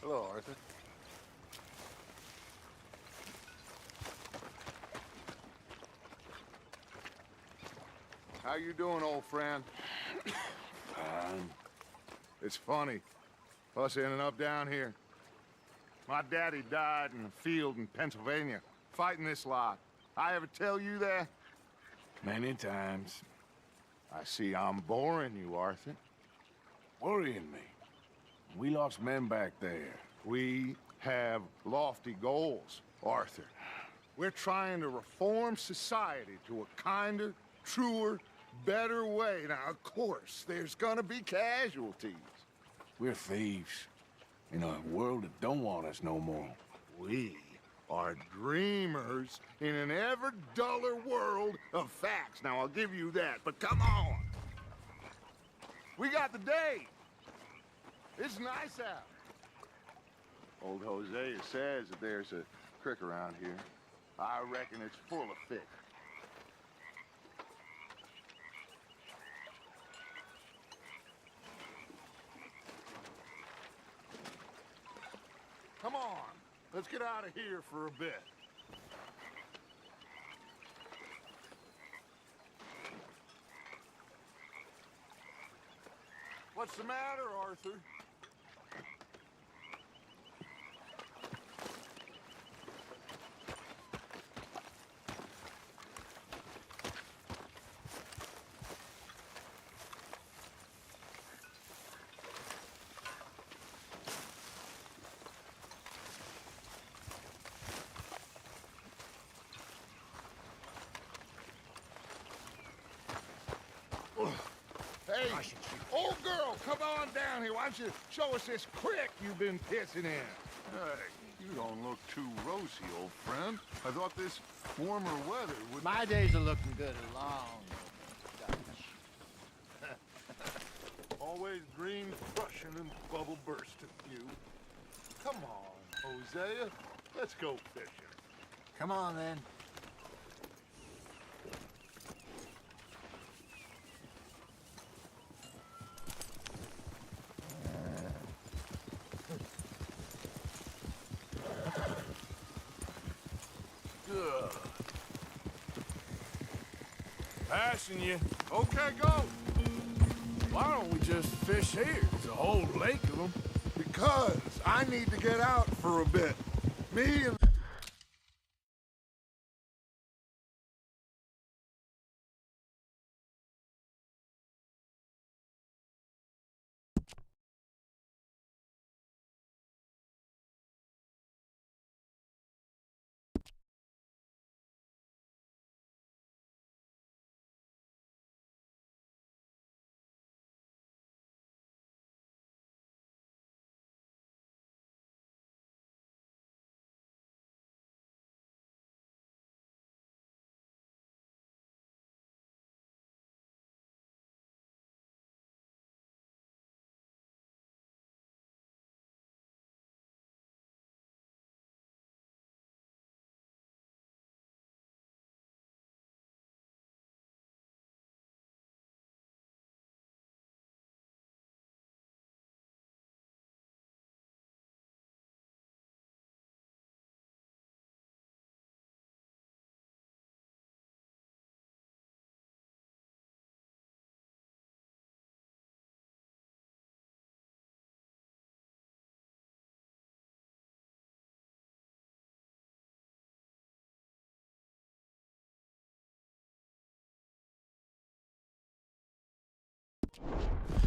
Hello, Arthur. How you doing, old friend? Fine. It's funny, us ending up down here. My daddy died in a field in Pennsylvania, fighting this lot. I ever tell you that? Many times. I see I'm boring you, Arthur. Worrying me. We lost men back there. We have lofty goals, Arthur. We're trying to reform society to a kinder, truer, better way. Now, of course, there's gonna be casualties. We're thieves. In a world that don't want us no more. We are dreamers in an ever duller world of facts. Now, I'll give you that, but come on. We got the day. It's nice out. Old Hosea says that there's a creek around here. I reckon it's full of fish. Come on, let's get out of here for a bit. What's the matter, Arthur? Hey, old girl, come on down here. Why don't you show us this creek you've been pissing in? Hey, you don't look too rosy, old friend. I thought this warmer weather would... My days are looking good along, Dutch. Always green crushing and bubble bursting, you. Come on, Hosea. Let's go fishing. Come on, then. Passing you. Okay, go. Why don't we just fish here? There's a whole lake of them. Because I need to get out for a bit. Me and...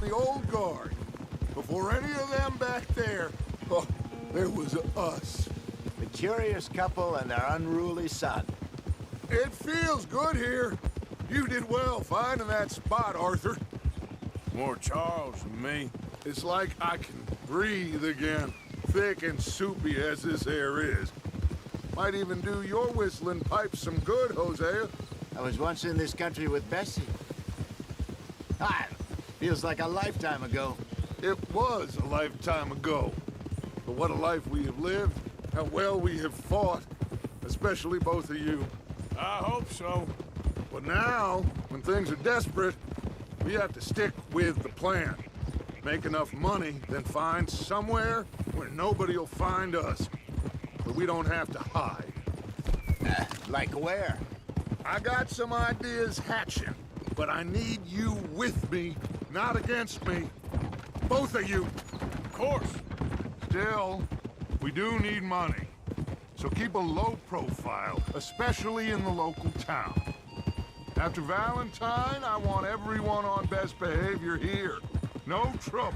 the old guard. Before any of them back there, oh, there was us. The curious couple and their unruly son. It feels good here. You did well finding that spot, Arthur. More Charles than me. It's like I can breathe again, thick and soupy as this air is. Might even do your whistling pipes some good, Hosea. I was once in this country with Bessie. Ah, feels like a lifetime ago. It was a lifetime ago. But what a life we have lived, how well we have fought, especially both of you. I hope so. But now, when things are desperate, we have to stick with the plan. make enough money, then find somewhere where nobody will find us. Where we don't have to hide. Like where? I got some ideas hatching, but I need you with me, not against me. Both of you. Of course. Still, we do need money. So keep a low profile, especially in the local town. After Valentine, I want everyone on best behavior here. No trouble.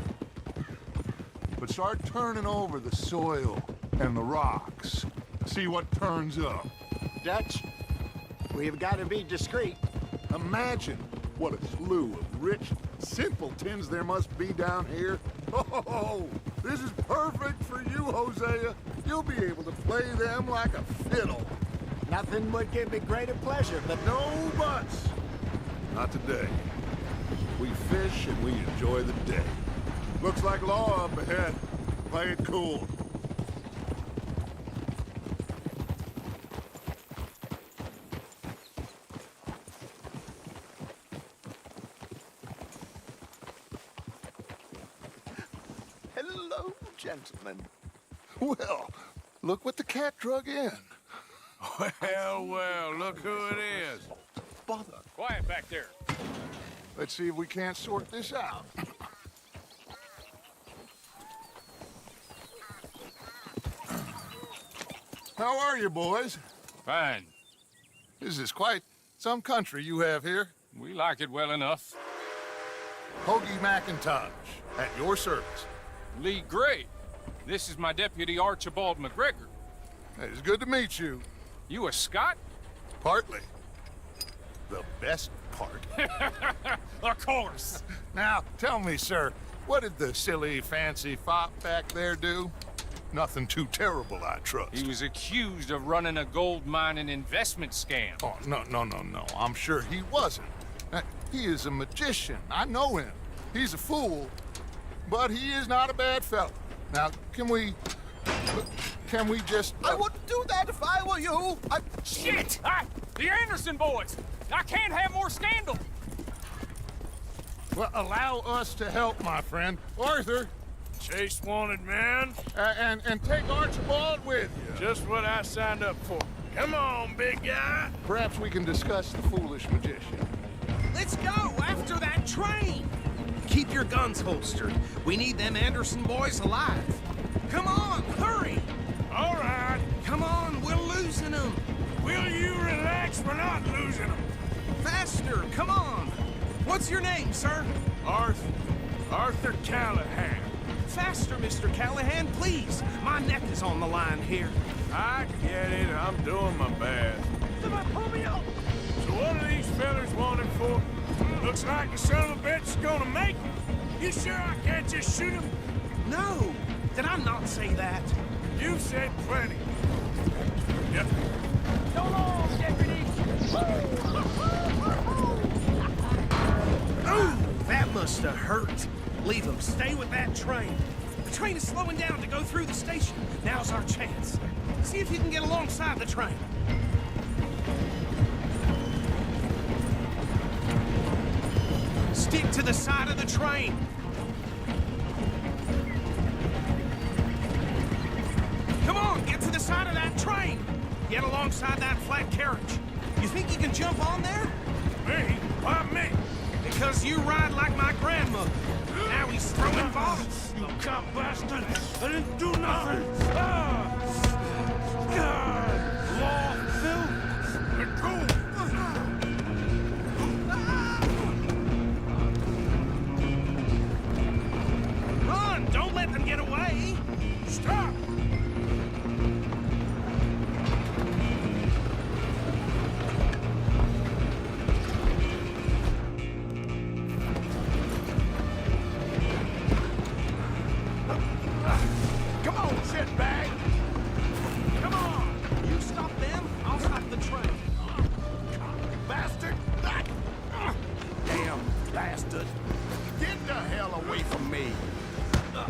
But start turning over the soil and the rocks. See what turns up. Dutch, we've got to be discreet. Imagine what a slew of rich simpletons there must be down here. Oh, this is perfect for you, Hosea. You'll be able to play them like a fiddle. Nothing would give me greater pleasure, but No buts. Not today. We fish and we enjoy the day. Looks like law up ahead. Play it cool. hello, gentlemen. Well, look what the cat drug in. Well, look who it is. Bother. Quiet back there. Let's see if we can't sort this out. How are you, boys? Fine. This is quite some country you have here. We like it well enough. Hoagie McIntosh, at your service. Lee Gray. This is my deputy Archibald McGregor. It's good to meet you. You a Scot? Partly. The best part. Of course. Now, tell me, sir, what did the silly, fancy fop back there do? Nothing too terrible, I trust. He was accused of running a gold mining investment scam. Oh, no. I'm sure he wasn't. He is a magician. I know him. He's a fool, but he is not a bad fellow. Now, can we just... I wouldn't do that if I were you. Shit! The Anderson boys! I can't have more scandal! Well, allow us to help, my friend. Arthur, Chase wanted man. and take Archibald with you. Just what I signed up for. Come on, big guy. Perhaps we can discuss the foolish magician. Let's go after that train! Keep your guns holstered. We need them Anderson boys alive. Come on, hurry! All right. Come on, we're losing them. Will you relax? We're not losing them. Faster, come on. What's your name, sir? Arthur Callahan. Faster, Mr. Callahan, please. My neck is on the line here. I get it. I'm doing my best. Pull me up. So what are these fellas wanted for? Looks like the son of a bitch is gonna make it. You sure I can't just shoot him? No, did I not say that? You said plenty. Yep. So long, deputy. Ooh, that must have hurt. Leave them. Stay with that train. The train is slowing down to go through the station. Now's our chance. See if you can get alongside the train. Stick to the side of the train. Come on, get to the side of that train. Get alongside that flat carriage. You think you can jump on there? Me? Why me? Because you ride like my grandmother. Now he's throwing bottles. You cop bastard! I didn't do nothing! Ah! God! Law, Phil! Let go! Run! Don't let them get away! Stop! Come on, shitbag! Come on! You stop them, I'll stop the train. Bastard! Damn bastard! Get the hell away from me! Go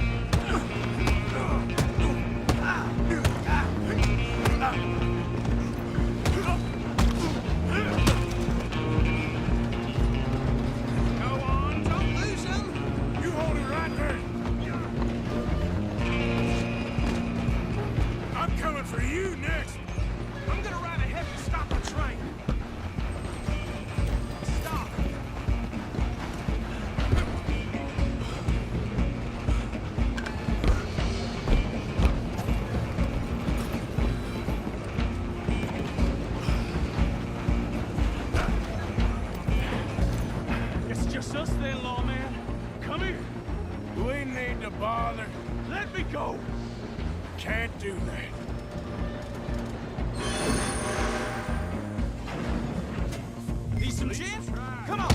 on, don't lose them. You hold it right there! go. Can't do that. Need some gin? Come on!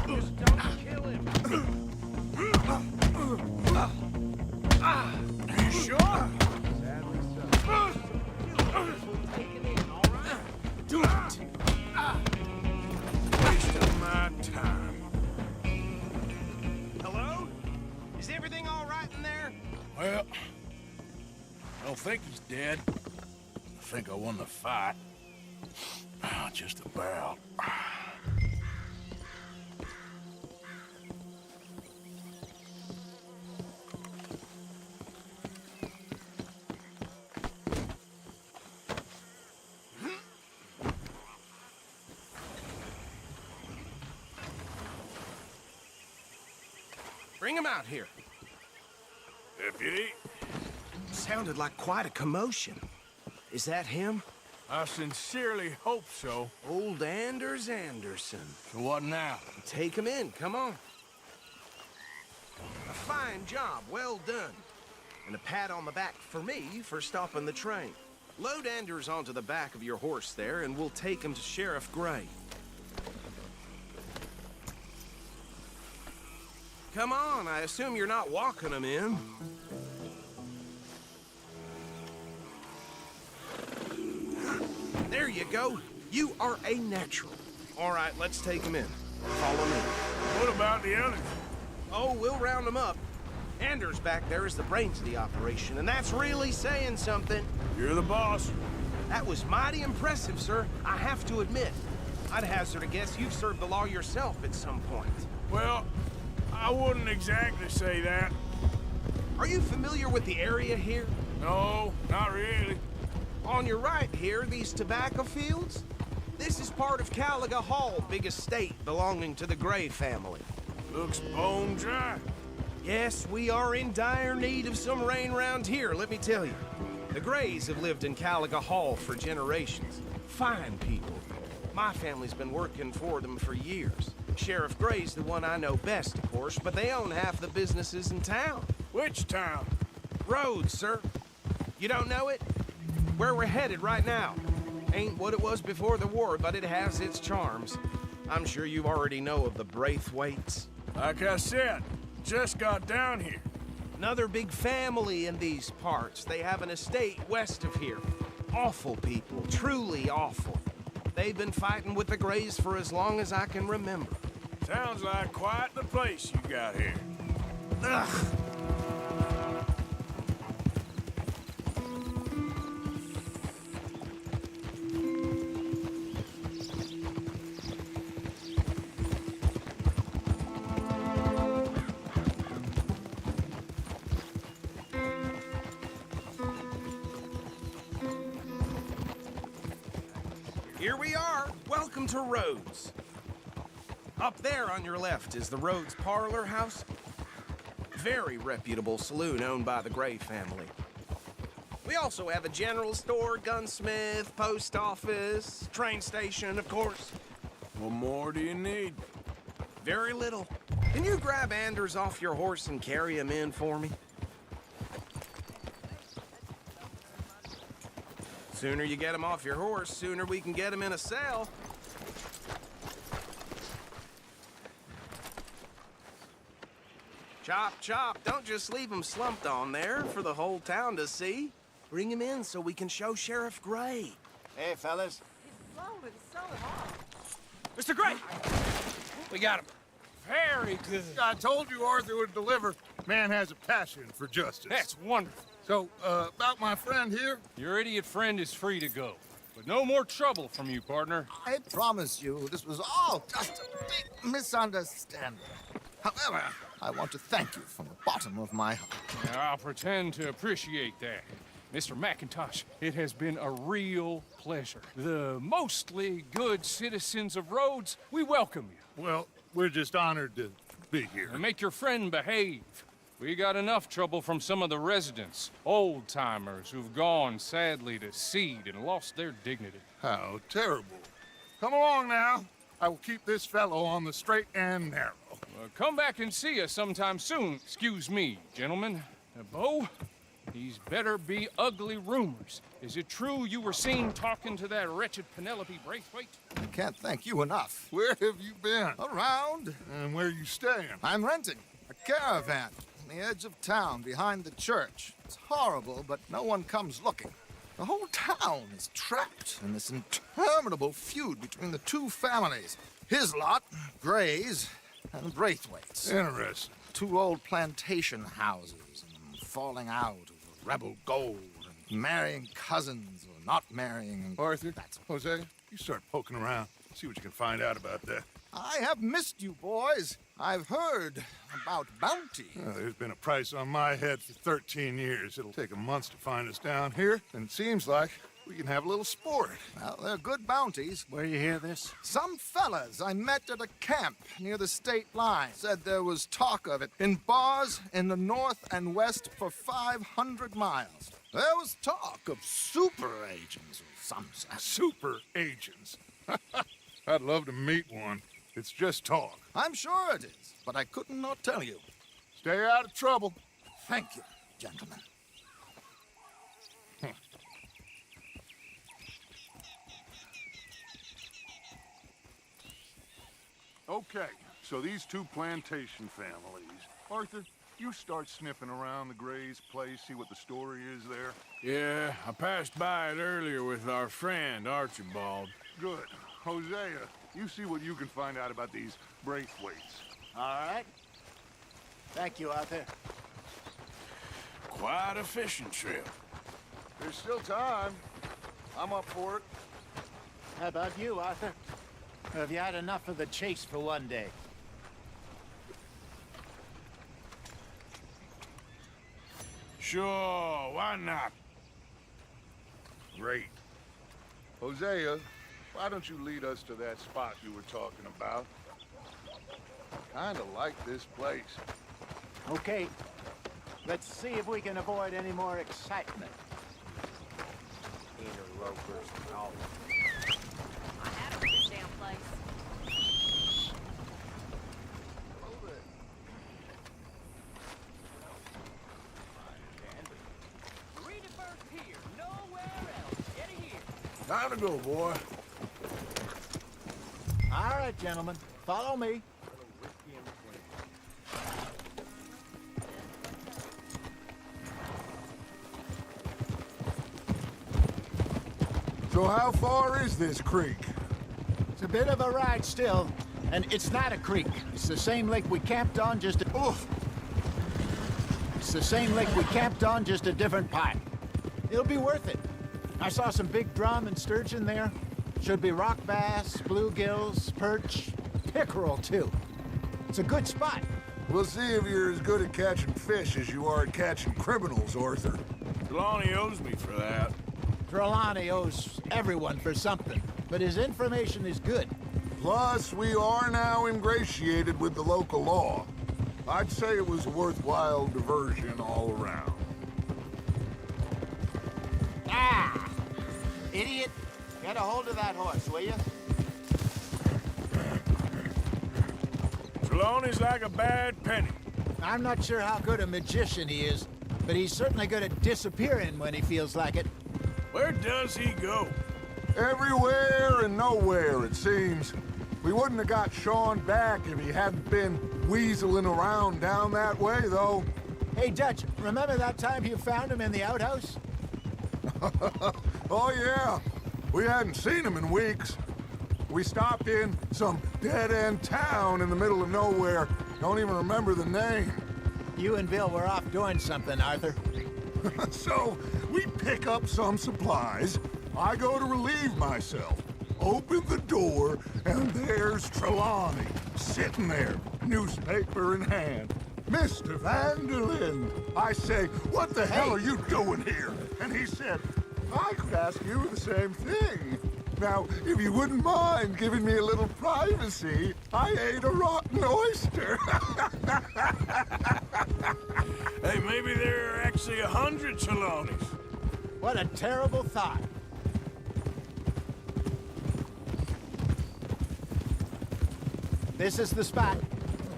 Just don't kill him. You sure? Do it! Wasting my time. Hello? Is everything all right in there? Well, I don't think he's dead. I think I won the fight. Just about. Bring him out here. Deputy, Sounded like quite a commotion. Is that him? I sincerely hope so. Old Anders Anderson. So what now? Take him in, come on. A fine job, well done. And a pat on the back for me for stopping the train. Load Anders onto the back of your horse there, and we'll take him to Sheriff Gray. Come on, I assume you're not walking him in. There you go. You are a natural. All right, let's take him in. Follow me. What about the others? Oh, we'll round them up. Anders back there is the brains of the operation, and that's really saying something. You're the boss. That was mighty impressive, sir. I have to admit. I'd hazard a guess you've served the law yourself at some point. Well, I wouldn't exactly say that. Are you familiar with the area here? No, not really. On your right here, these tobacco fields? This is part of Caliga Hall, big estate belonging to the Gray family. Looks bone dry. Yes, we are in dire need of some rain round here, let me tell you. The Grays have lived in Caliga Hall for generations. Fine people. My family's been working for them for years. Sheriff Gray's the one I know best, of course, but they own half the businesses in town. Which town? Rhodes, sir. You don't know it? Where we're headed right now. Ain't what it was before the war, but it has its charms. I'm sure you already know of the Braithwaites. Like I said, just got down here. Another big family in these parts. They have an estate west of here. Awful people, truly awful. They've been fighting with the Grays for as long as I can remember. Sounds like quite the place you got here. Ugh. Here we are. Welcome to Rhodes. Up there on your left is the Rhodes Parlor House. Very reputable saloon owned by the Gray family. We also have a general store, gunsmith, post office, train station, of course. What more do you need? Very little. Can you grab Anders off your horse and carry him in for me? Sooner you get him off your horse, sooner we can get him in a cell. Chop, chop. Don't just leave him slumped on there for the whole town to see. Bring him in so we can show Sheriff Gray. Hey, fellas. Mr. Gray! We got him. Very good. I told you Arthur would deliver. Man has a passion for justice. That's wonderful. So, about my friend here, Your idiot friend is free to go. But no more trouble from you, partner. I promise you, this was all just a big misunderstanding. However, I want to thank you from the bottom of my heart. I'll pretend to appreciate that. Mr. McIntosh, it has been a real pleasure. The mostly good citizens of Rhodes, we welcome you. well, we're just honored to be here. And make your friend behave. We got enough trouble from some of the residents, old-timers who've gone, sadly, to seed and lost their dignity. How terrible. Come along now. I will keep this fellow on the straight and narrow. Come back and see us sometime soon. Excuse me, gentlemen. Bo, these better be ugly rumors. Is it true you were seen talking to that wretched Penelope Braithwaite? I can't thank you enough. Where have you been? Around. And where you staying? I'm renting a caravan on the edge of town behind the church. It's horrible, but no one comes looking. The whole town is trapped in this interminable feud between the two families. His lot, Gray's, and Braithwaite's. Interesting. Two old plantation houses and falling out over rebel gold and marrying cousins or not marrying. And Arthur, that's Jose, you start poking around. See what you can find out about that. I have missed you, boys. I've heard about bounty. There's been a price on my head for 13 years. It'll take a month to find us down here, and it seems like we can have a little sport. Well, they're good bounties. Where you hear this? Some fellas I met at a camp near the state line said there was talk of it in bars in the north and west for 500 miles. There was talk of super agents or some such. Super agents. I'd love to meet one. It's just talk. I'm sure it is, but I couldn't not tell you. Stay out of trouble. Thank you, gentlemen. Okay, so these two plantation families. Arthur, you start sniffing around the Gray's place, see what the story is there. Yeah, I passed by it earlier with our friend, Archibald. Good. Hosea, you see what you can find out about these Braithwaites. All right. Thank you, Arthur. Quite a fishing trip. There's still time. I'm up for it. How about you, Arthur? Have you had enough of the chase for one day? Sure, why not? Great. Hosea, why don't you lead us to that spot you were talking about? Kinda like this place. Okay. Let's see if we can avoid any more excitement. Interlopers and all. I had this damn place. Read it first here, nowhere else. Get it here. Time to go, boy. All right, gentlemen. Follow me. So how far is this creek? It's a bit of a ride still, and it's not a creek. It's the same lake we camped on, just a... Oof! It's the same lake we camped on, just a different part. It'll be worth it. I saw some big drum and sturgeon there. Should be rock bass, bluegills, perch, pickerel, too. It's a good spot. We'll see if you're as good at catching fish as you are at catching criminals, Arthur. Trelawney owes me for that. Trelawney owes everyone for something, but his information is good. Plus, we are now ingratiated with the local law. I'd say it was a worthwhile diversion all around. Ah! Idiot! Get a hold of that horse, will you? Trelawney's like a bad penny. I'm not sure how good a magician he is, but he's certainly good at disappearing when he feels like it. Where does he go? Everywhere and nowhere, it seems. We wouldn't have got Sean back if he hadn't been weaseling around down that way, though. Hey, Dutch, remember that time you found him in the outhouse? Oh, yeah. We hadn't seen him in weeks. We stopped in some dead-end town in the middle of nowhere. Don't even remember the name. You and Bill were off doing something, Arthur. So, we pick up some supplies. I go to relieve myself. Open the door, and there's Trelawney, sitting there, newspaper in hand. Mr. Vanderlyn. I say, what the hell are you doing here? And he said, I could ask you the same thing. Now, if you wouldn't mind giving me a little privacy, I ate a rotten oyster. Hey, maybe there are actually 100 Trelawneys. What a terrible thought. This is the spot.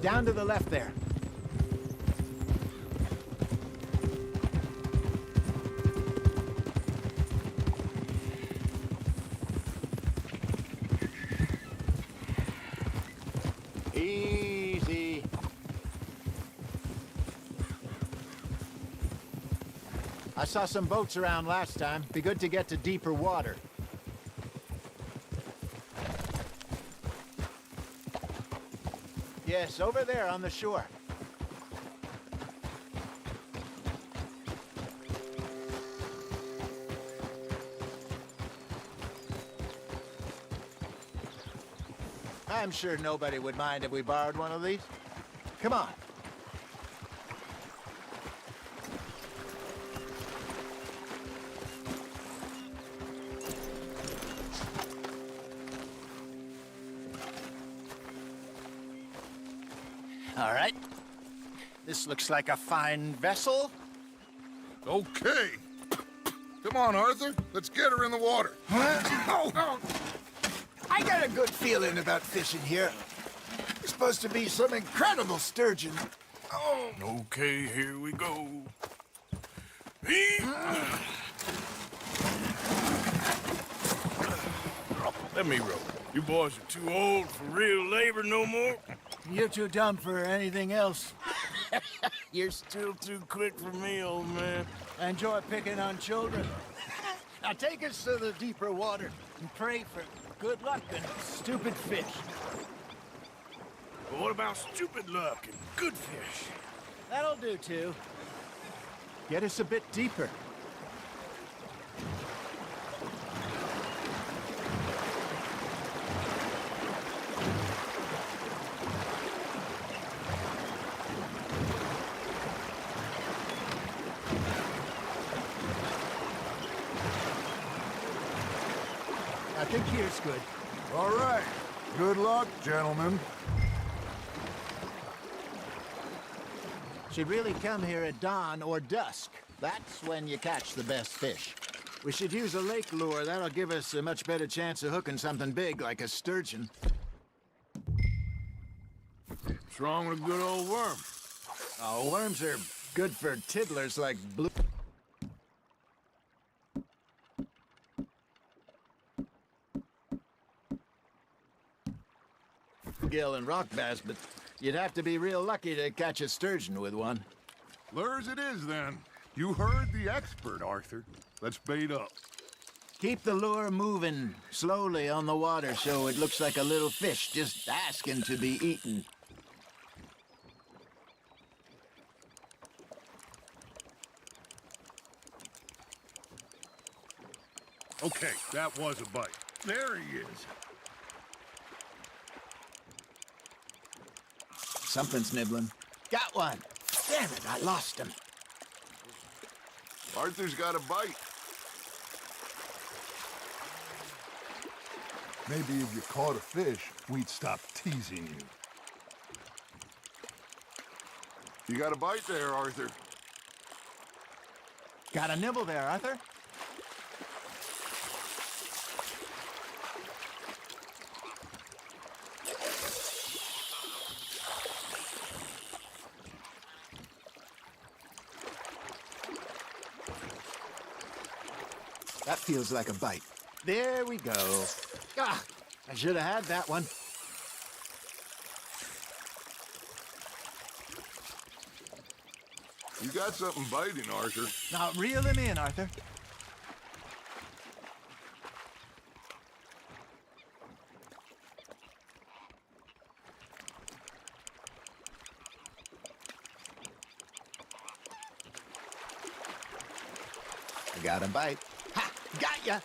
Down to the left there. I saw some boats around last time. Be good to get to deeper water. Yes, over there on the shore. I'm sure nobody would mind if we borrowed one of these. Come on. All right. This looks like a fine vessel. Okay. Come on, Arthur. Let's get her in the water. I got a good feeling about fishing here. There's supposed to be some incredible sturgeon. Oh. Okay, here we go. Let me row. You boys are too old for real labor no more. You're too dumb for anything else. You're still too quick for me, old man. I enjoy picking on children. Now take us to the deeper water and pray for good luck and stupid fish. But what about stupid luck and good fish? That'll do, too. Get us a bit deeper. I think here's good. All right. Good luck, gentlemen. Should really come here at dawn or dusk. That's when you catch the best fish. We should use a lake lure. That'll give us a much better chance of hooking something big like a sturgeon. What's wrong with a good old worm? Oh, worms are good for tiddlers like blue. Gill and rock bass, but you'd have to be real lucky to catch a sturgeon with one. Lures it is, then. You heard the expert, Arthur. Let's bait up. Keep the lure moving slowly on the water so it looks like a little fish just asking to be eaten. Okay, that was a bite. There he is. Something's nibbling. Got one. Damn it, I lost him. Arthur's got a bite. Maybe if you caught a fish, we'd stop teasing you. You got a bite there, Arthur. Got a nibble there, Arthur. That feels like a bite. There we go. Ah, I should have had that one. You got something biting, Arthur. Now reel him in, Arthur. I got a bite. Ha! Got ya!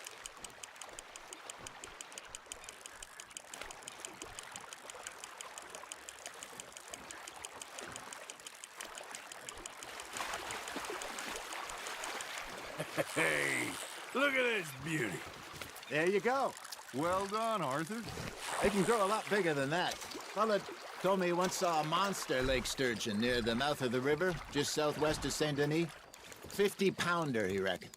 Hey, look at this beauty. There you go. Well done, Arthur. They can grow a lot bigger than that. Fella told me he once saw a monster lake sturgeon near the mouth of the river, just southwest of Saint Denis. 50-pounder, he reckoned.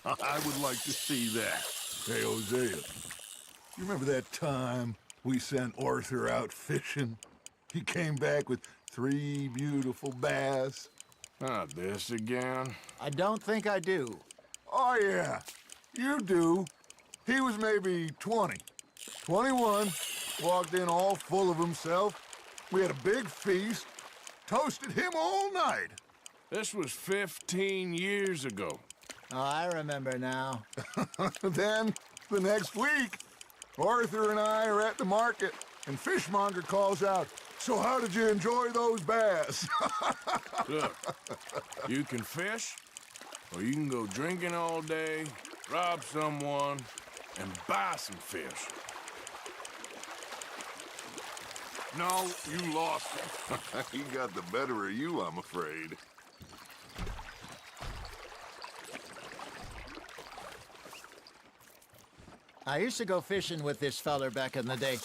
I would like to see that. Hey, Hosea, you remember that time we sent Arthur out fishing? He came back with 3 beautiful bass. Not this again. I don't think I do. Oh, yeah, you do. He was maybe 20, 21, walked in all full of himself. We had a big feast, toasted him all night. This was 15 years ago. Oh, I remember now. Then, the next week, Arthur and I are at the market, and Fishmonger calls out, "So how did you enjoy those bass?" Look, you can fish, or you can go drinking all day, rob someone, and buy some fish. No, you lost him. He got the better of you, I'm afraid. I used to go fishing with this feller back in the day.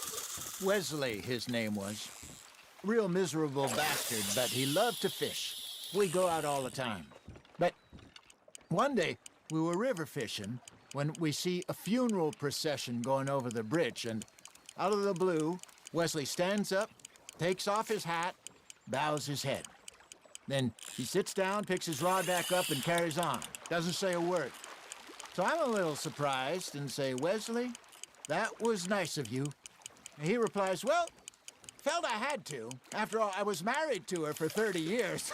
Wesley, his name was. Real miserable bastard, but he loved to fish. We go out all the time. But one day, we were river fishing when we see a funeral procession going over the bridge, and out of the blue, Wesley stands up, takes off his hat, bows his head. Then he sits down, picks his rod back up, and carries on. Doesn't say a word. So I'm a little surprised and say, "Wesley, that was nice of you." And he replies, "Well, felt I had to. After all, I was married to her for 30 years.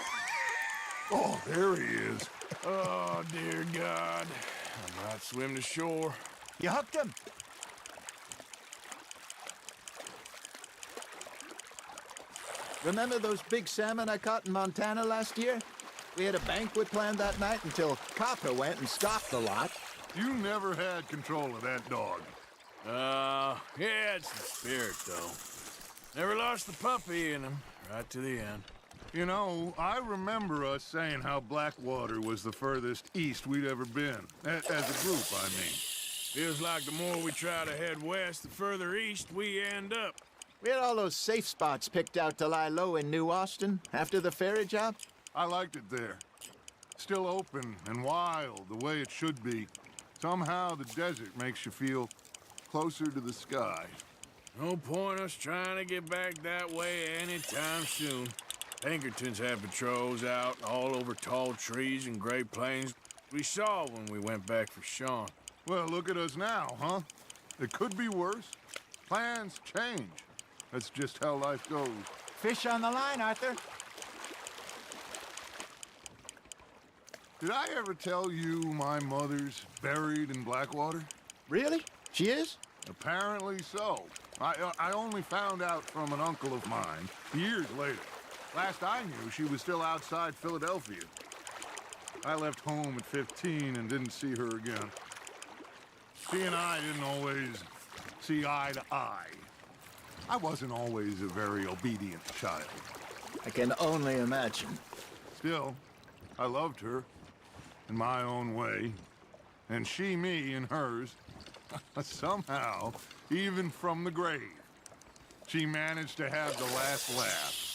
Oh, there he is. Oh, dear God. I might swim to shore. You hooked him. Remember those big salmon I caught in Montana last year? We had a banquet planned that night until Copper went and scoffed the lot. You never had control of that dog. Yeah, it's the spirit, though. Never lost the puppy in him, right to the end. You know, I remember us saying how Blackwater was the furthest east we'd ever been. As a group, I mean. Feels like the more we try to head west, the further east we end up. We had all those safe spots picked out to lie low in New Austin after the ferry job. I liked it there. Still open and wild, the way it should be. Somehow the desert makes you feel closer to the sky. No point us trying to get back that way anytime soon. Pinkertons had patrols out all over tall trees and Great Plains. We saw when we went back for Sean. Well, look at us now, huh? It could be worse. Plans change. That's just how life goes. Fish on the line, Arthur. Did I ever tell you my mother's buried in Blackwater? Really? She is? Apparently so. I only found out from an uncle of mine years later. Last I knew, she was still outside Philadelphia. I left home at 15 and didn't see her again. She and I didn't always see eye to eye. I wasn't always a very obedient child. I can only imagine. Still, I loved her in my own way, and she me in hers. Somehow, even from the grave, she managed to have the last laugh.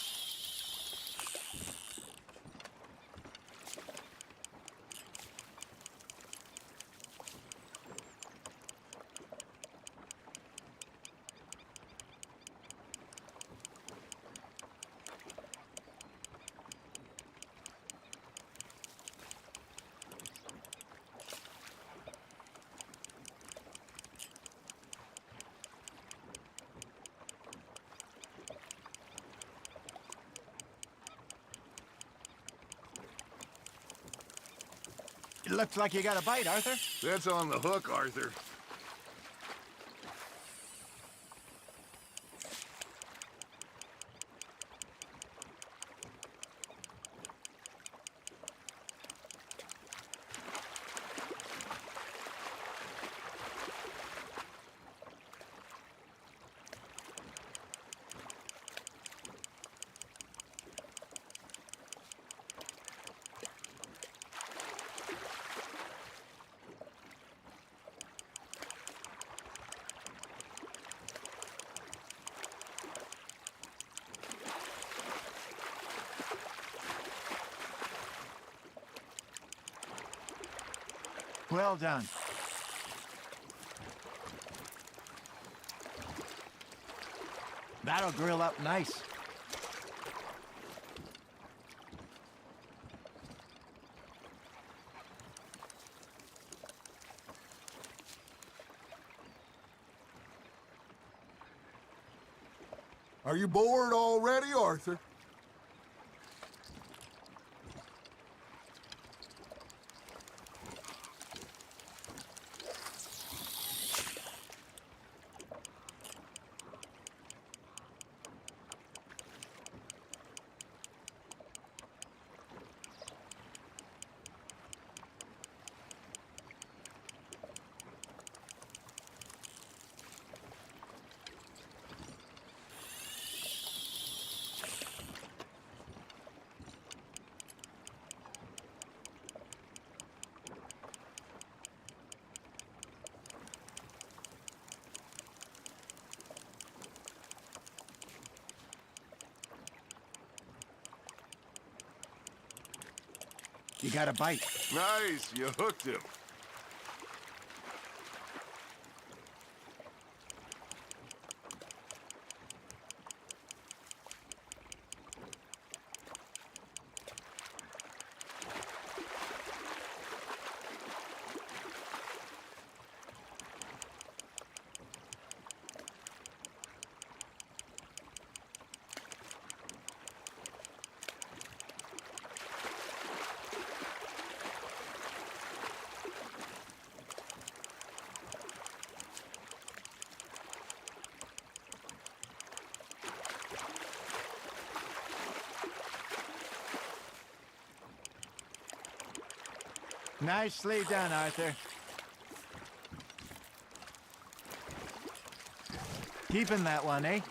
It looks like you got a bite, Arthur. That's on the hook, Arthur. Well done. That'll grill up nice. Are you bored already, Arthur? You got a bite. Nice, you hooked him. Nicely done, Arthur. Keeping that one, eh?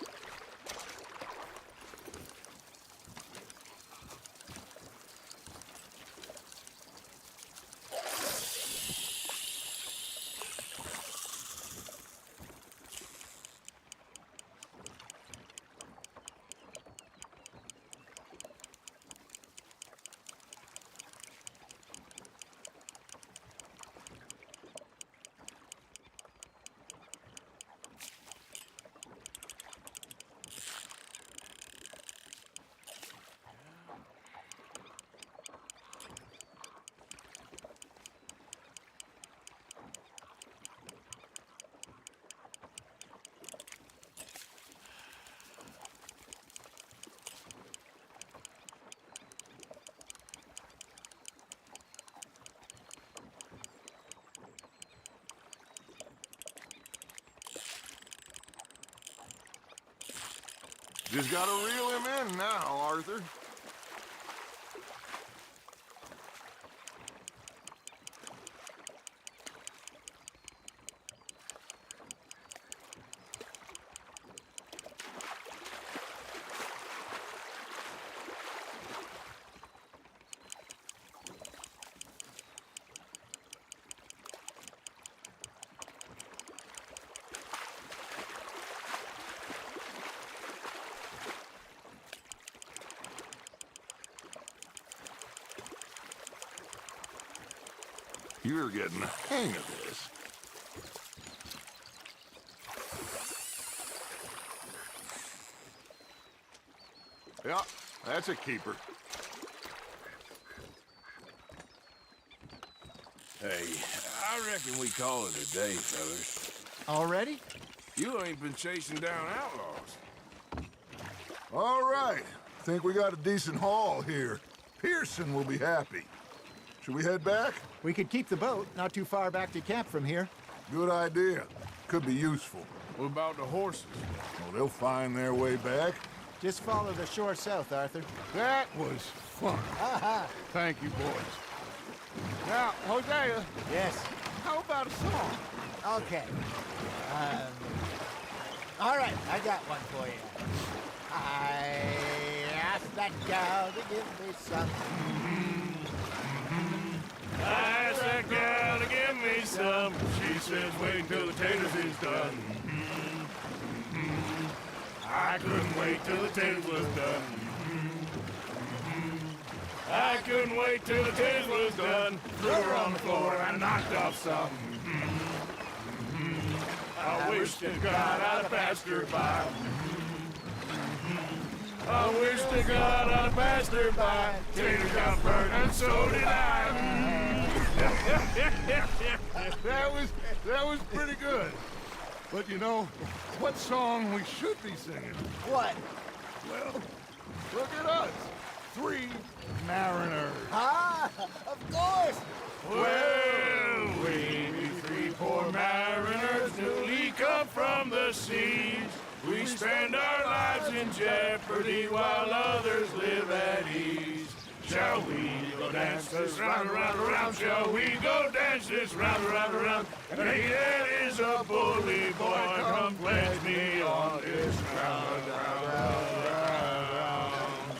Just gotta reel him in now, Arthur. You're getting the hang of this. Yeah, that's a keeper. Hey, I reckon we call it a day, fellas. Already? You ain't been chasing down outlaws. All right. Think we got a decent haul here. Pearson will be happy. Should we head back? We could keep the boat not too far back to camp from here. Good idea. Could be useful. What about the horses? Well, they'll find their way back. Just follow the shore south, Arthur. That was fun. Thank you, boys. Now, Hosea, Yes. how about a song? Okay. All right, I got one for you. I asked that gal to give me some. I asked that gal to give me some. She says wait till the taters is done. I couldn't wait till the taters was done. I couldn't wait till the taters was done. Threw her on the floor and knocked off some. I wish to God I'd passed her by. I wish to God I'd passed her by. Tater got burnt and so did I. That was pretty good. But you know, what song we should be singing? What? Well, look at us. 3 mariners. Ah, of course. Well, we be 3 poor mariners newly come from the seas. We spend our lives in jeopardy while others live at ease. Shall we go dance this round, around, around? Shall we go dance this round, around, around? Hey, that is a bully boy, come pledge me on this round, round, round, round.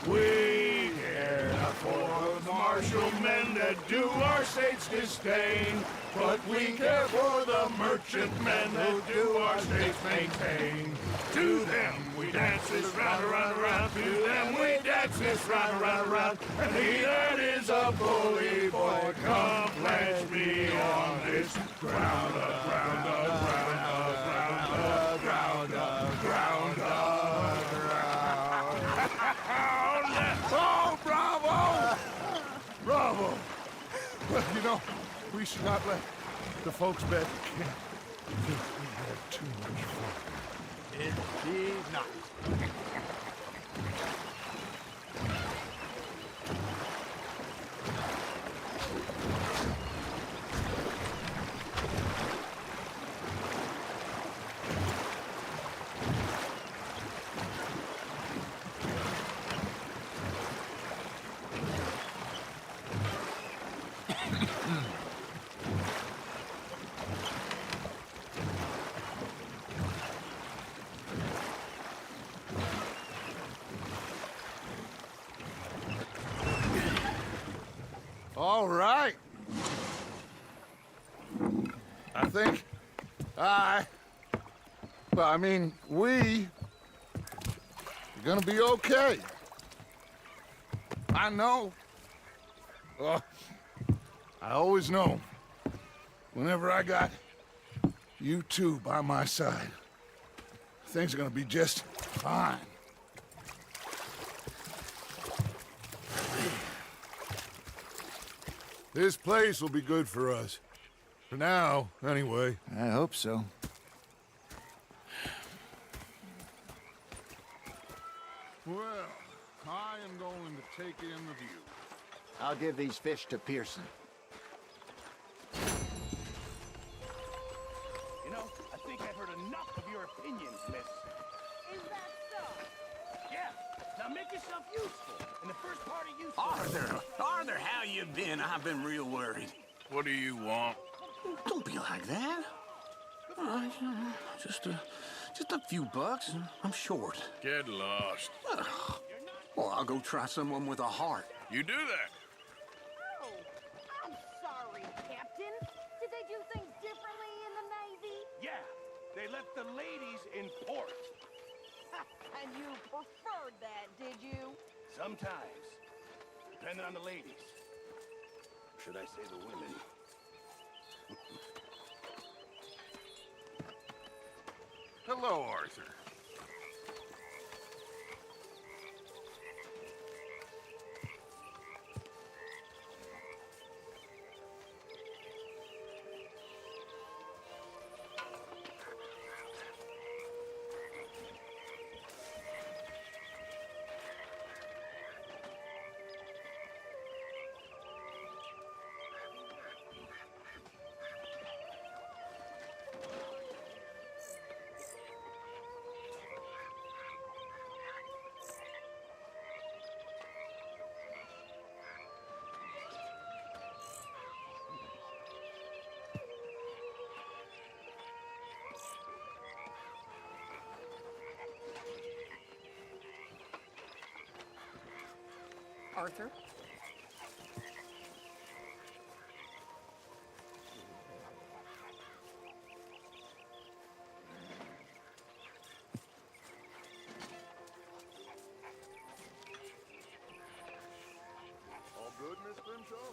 We care not for the march martial men that do our state's disdain. But we care for the merchantmen who do our state's maintain. To them we dance this round, around, around. To them we dance this round, around, around. And he that is a bully boy, come pledge me on this ground up, ground up, ground up, ground up, ground up, ground up, Oh, bravo! Bravo! Well, you know, we should not let the folks back at camp think we had too much fun. Indeed not. All right. I think we are gonna be okay. I know. I always know. Whenever I got you two by my side, things are gonna be just fine. This place will be good for us. For now, anyway. I hope so. Well, I am going to take in the view. I'll give these fish to Pearson. You know, I think I've heard enough of your opinions, miss. Is that so? Yeah. Now make yourself useful. In the first part of useful... Arthur, how you been? I've been real worried. What do you want? Don't be like that. Just a few bucks, and I'm short. Get lost. Well, I'll go try someone with a heart. You do that. Oh, I'm sorry, Captain. Did they do things differently in the Navy? Yeah. They left the ladies in port. And you preferred that, did you? Sometimes. Depending on the ladies. Should I say the women? Hello, Arthur. Arthur? All good, Miss Grimshaw?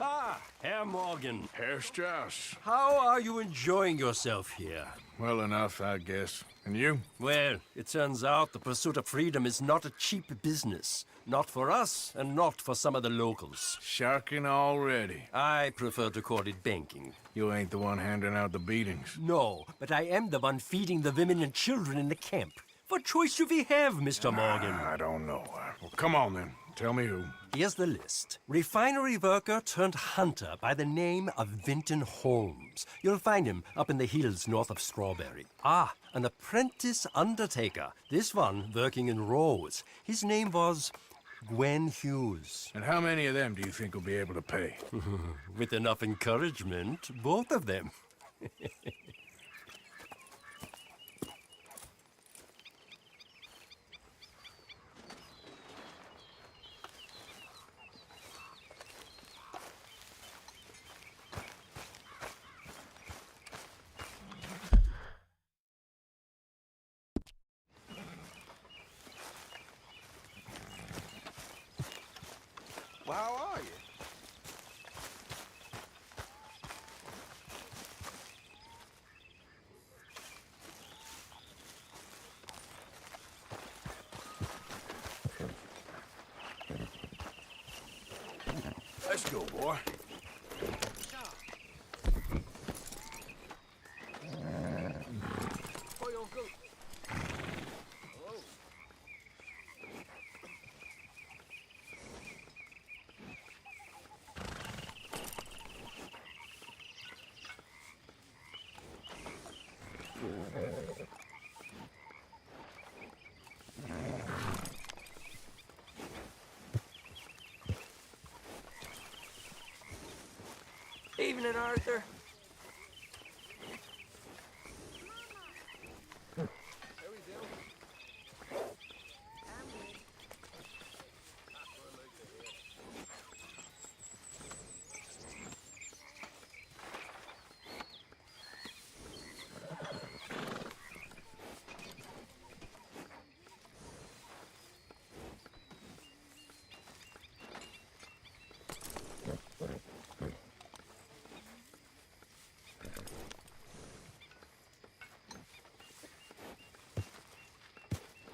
Ah, Herr Morgan. Herr Strauss. How are you enjoying yourself here? Well enough, I guess. And you? Well, it turns out the pursuit of freedom is not a cheap business. Not for us, and not for some of the locals. Sharking already. I prefer to call it banking. You ain't the one handing out the beatings. No, but I am the one feeding the women and children in the camp. What choice do we have, Mr. Morgan? I don't know. Well, come on then. Tell me who. Here's the list. Refinery worker turned hunter by the name of Vinton Holmes. You'll find him up in the hills north of Strawberry. Ah, an apprentice undertaker. This one working in Rose. His name was Gwen Hughes. And how many of them do you think will be able to pay? With enough encouragement, both of them. Well, how are you? Let's go, boy. Evening, Arthur.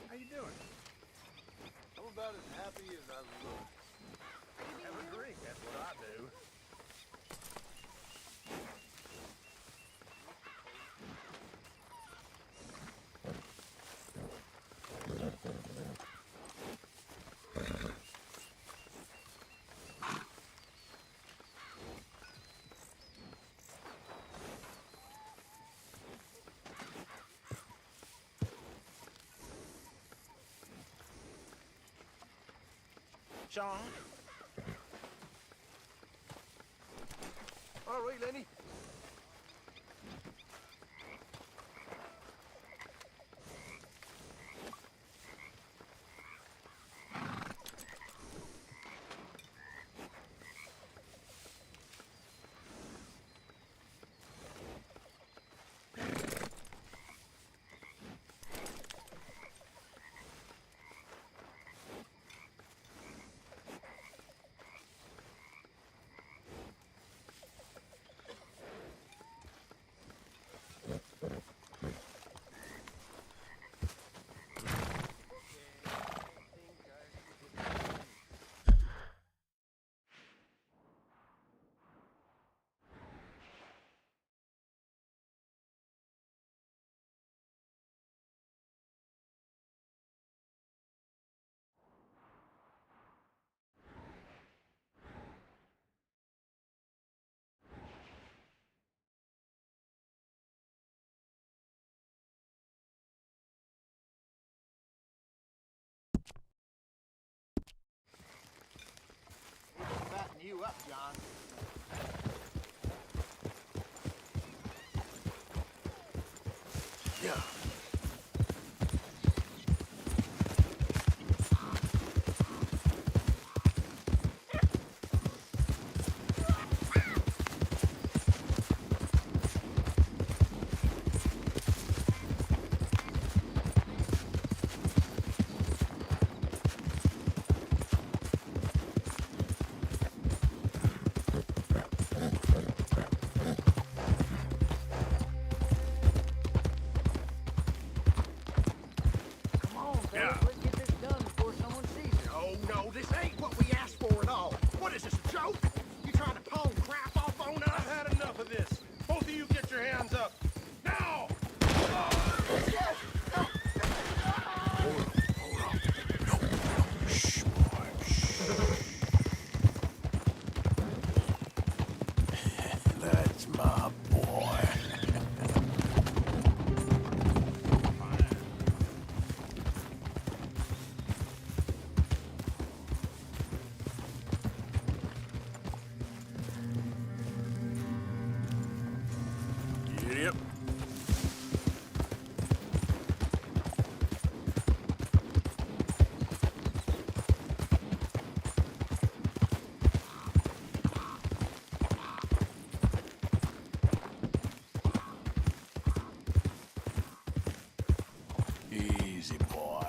How you doing? I'm about as happy as I look. Have a drink, that's what I do. Sean? All right, Lenny. Fatten you up, John. Yeah. My boy. Yep. Easy, boy.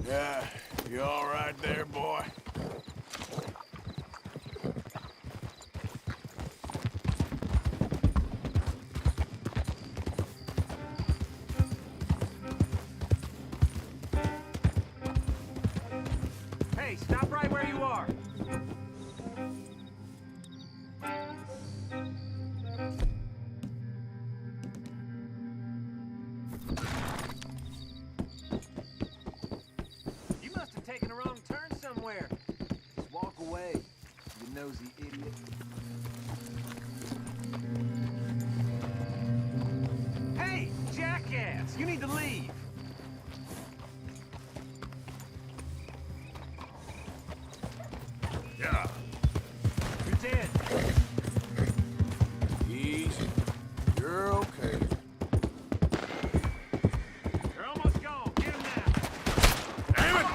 Yeah, you all right there, boy? Hey, stop right where you are. You must have taken a wrong turn somewhere. Just walk away, you nosy idiot. Hey, jackass! You need to leave. Yeah. You're dead. Easy. You're okay. You're almost gone. Get him now. Damn it!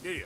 Yeah.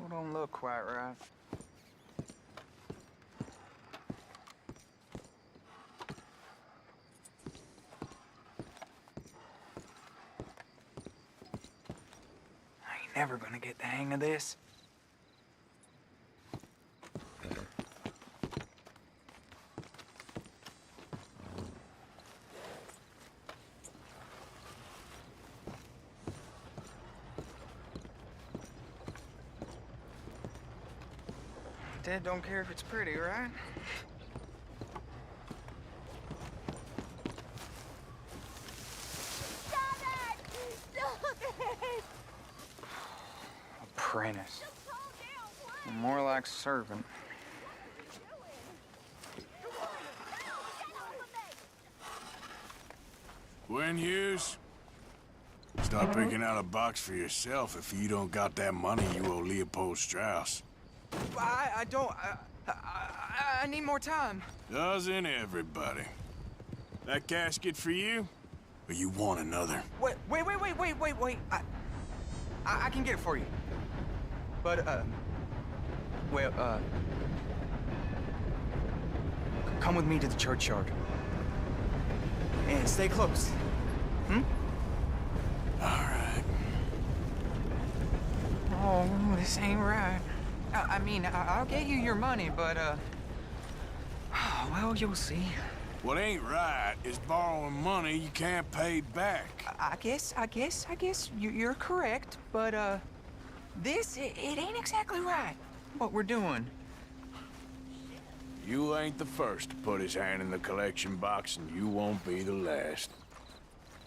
Still don't look quite right. I ain't never gonna get the hang of this. Dad don't care if it's pretty, right? Stop it! Stop it! Apprentice. Just calm down, please. More like servant. Gwen Hughes, start picking out a box for yourself. If you don't got that money you owe Leopold Strauss. I don't. I need more time. Doesn't everybody? That casket for you? Or you want another? Wait. I can get it for you. But, come with me to the churchyard. And stay close. Hmm? All right. Oh, this ain't right. I mean, I'll get you your money, but, well, you'll see. What ain't right is borrowing money you can't pay back. I guess you're correct, but, it ain't exactly right, what we're doing. You ain't the first to put his hand in the collection box, and you won't be the last.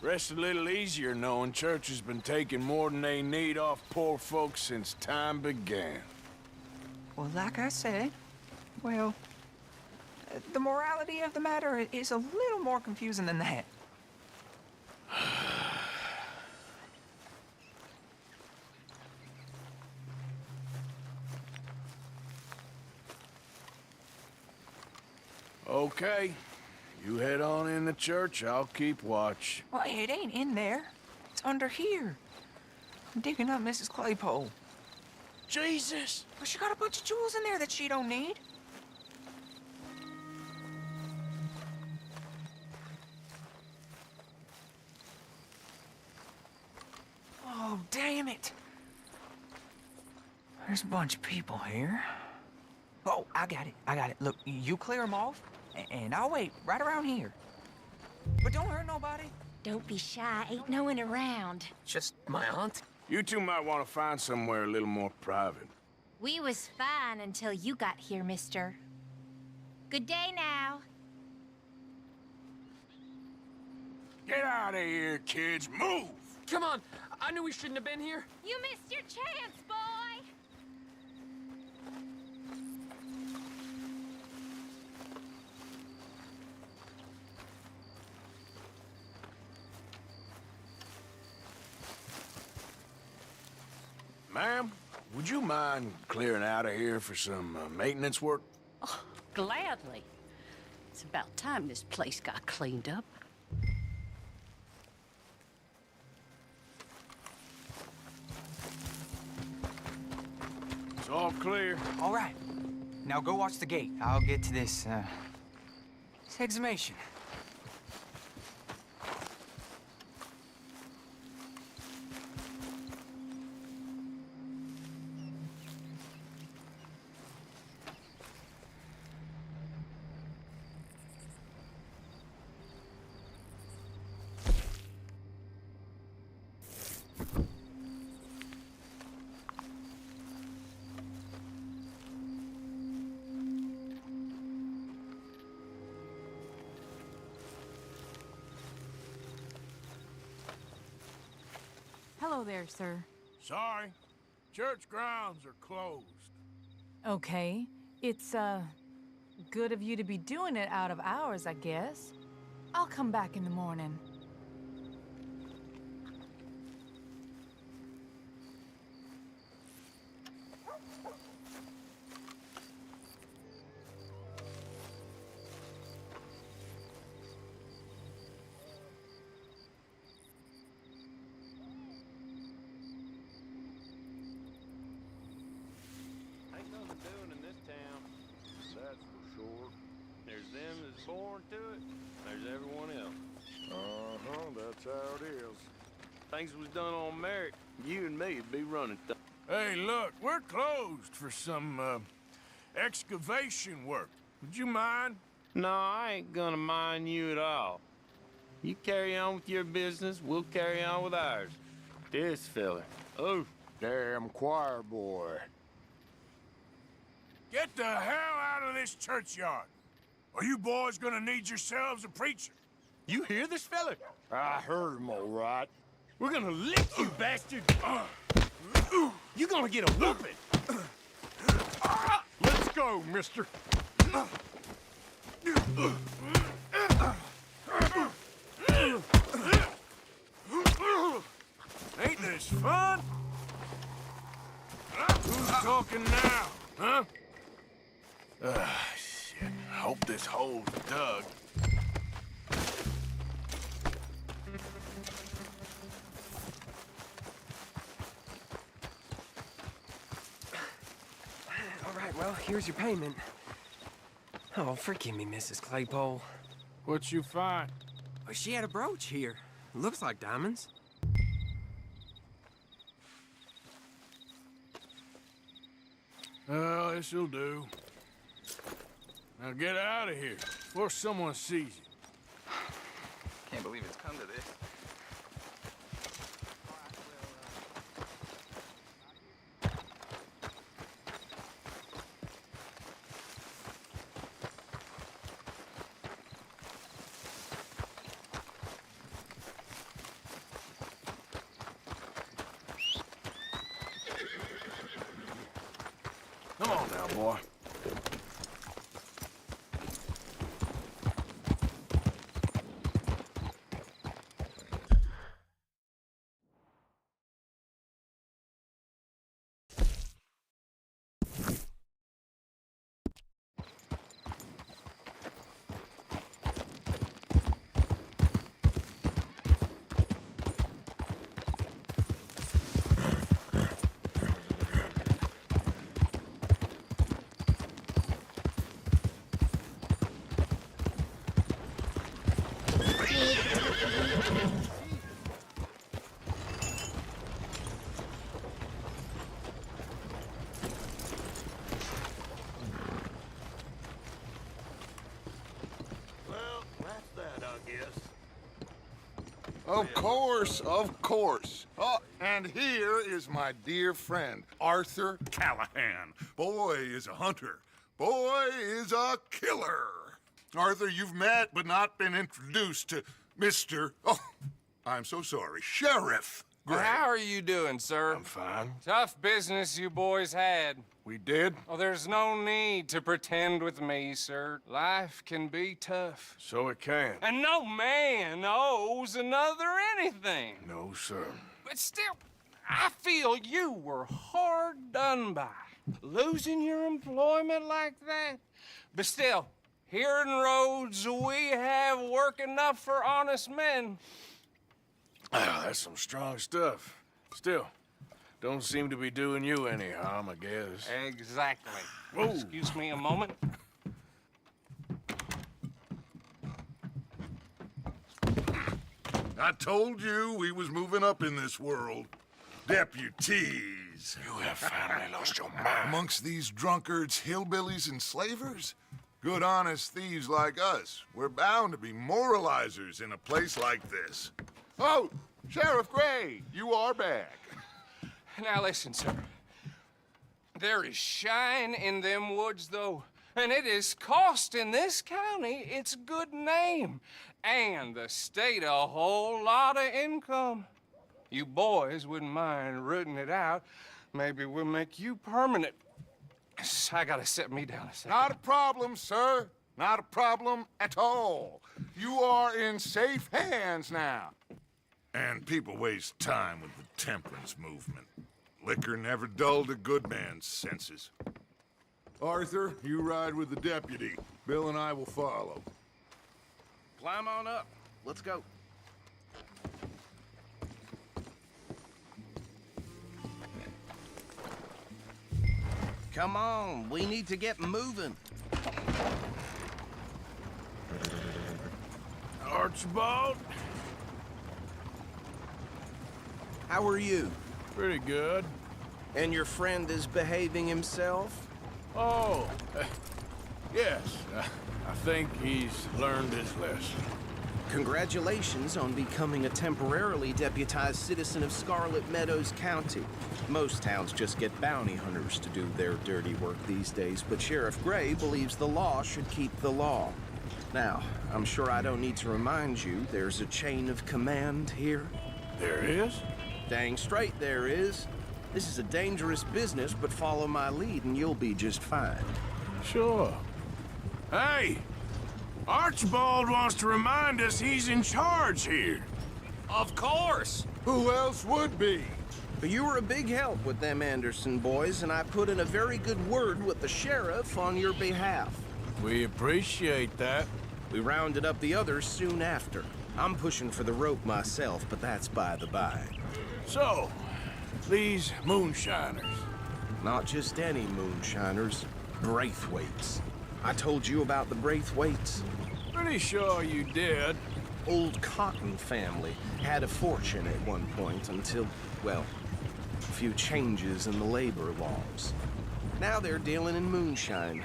Rest a little easier knowing church has been taking more than they need off poor folks since time began. Well, like I said, well, the morality of the matter is a little more confusing than that. Okay. You head on in the church, I'll keep watch. Well, it ain't in there. It's under here. I'm digging up Mrs. Claypole. Jesus! Well, she got a bunch of jewels in there that she don't need. Oh, damn it. There's a bunch of people here. Oh, I got it. Look, you clear them off, and I'll wait right around here. But don't hurt nobody. Don't be shy. Ain't no one around. Just my aunt? You two might want to find somewhere a little more private. We was fine until you got here, mister. Good day now. Get out of here, kids. Move! Come on! I knew we shouldn't have been here. You missed your chance, boy. Ma'am, would you mind clearing out of here for some maintenance work? Oh, gladly. It's about time this place got cleaned up. It's all clear. All right. Now go watch the gate. I'll get to this exhumation. Hello there, sir. Sorry. Church grounds are closed. Okay. It's, good of you to be doing it out of hours, I guess. I'll come back in the morning. them that's born to it, there's everyone else. Uh-huh, that's how it is. Things was done on merit, you and me'd be running stuff. Hey, look, we're closed for some, excavation work. Would you mind? No, I ain't gonna mind you at all. You carry on with your business, we'll carry on with ours. This fella. Oh, Damn choir boy. Get the hell out of this churchyard. Or you boys gonna need yourselves a preacher. you hear this fella? I heard him all right. We're gonna lick you, bastard! You're gonna get a whooping! Let's go, mister. Ain't this fun? Who's talking now, huh? Shit. Hope this hole's dug. All right, well, here's your payment. Oh, forgive me, Mrs. Claypole. What you find? Well, she had a brooch here. Looks like diamonds. Well, this'll do. Now get out of here before someone sees you. Can't believe it's come to this. Come on now, boy. Well, that's that, I guess. Of course. Oh, and here is my dear friend, Arthur Callahan. Boy is a hunter. Boy is a killer. Arthur, you've met but not been introduced to Mr. Oh, I'm so sorry, Sheriff Gray. How are you doing, sir? I'm fine. Tough business you boys had. We did? Oh, there's no need to pretend with me, sir. Life can be tough. So it can. And no man owes another anything. No, sir. But still, I feel you were hard done by. Losing your employment like that. But still, here in Rhodes, we have work enough for honest men. Ah, that's some strong stuff. Still, don't seem to be doing you any harm, I guess. Exactly. Whoa. Excuse me a moment. I told you we was moving up in this world. Deputies. You have finally lost your mind. Amongst these drunkards, hillbillies, and slavers? Good, honest thieves like us. We're bound to be moralizers in a place like this. Oh, Sheriff Gray, you are back. Now listen, sir. There is shine in them woods, though, and it is costing this county its good name and the state a whole lot of income. You boys wouldn't mind rooting it out. Maybe we'll make you permanent. I gotta sit me down a second. Not a problem, sir. Not a problem at all. You are in safe hands now. And people waste time with the temperance movement. Liquor never dulled a good man's senses. Arthur, you ride with the deputy. Bill and I will follow. Climb on up. Let's go. Come on, we need to get moving. Archibald? How are you? Pretty good. And your friend is behaving himself? Oh, yes. I think he's learned his lesson. Congratulations on becoming a temporarily deputized citizen of Scarlet Meadows County. Most towns just get bounty hunters to do their dirty work these days, but Sheriff Gray believes the law should keep the law. Now, I'm sure I don't need to remind you there's a chain of command here. There is? Dang straight there is. This is a dangerous business, but follow my lead and you'll be just fine. Sure. Hey! Archibald wants to remind us he's in charge here. Of course! Who else would be? But you were a big help with them Anderson boys, and I put in a very good word with the sheriff on your behalf. We appreciate that. We rounded up the others soon after. I'm pushing for the rope myself, but that's by the by. So, these moonshiners. Not just any moonshiners, Braithwaites. I told you about the Braithwaites? Pretty sure you did. Old Cotton family had a fortune at one point until, well, a few changes in the labor laws. Now they're dealing in moonshine.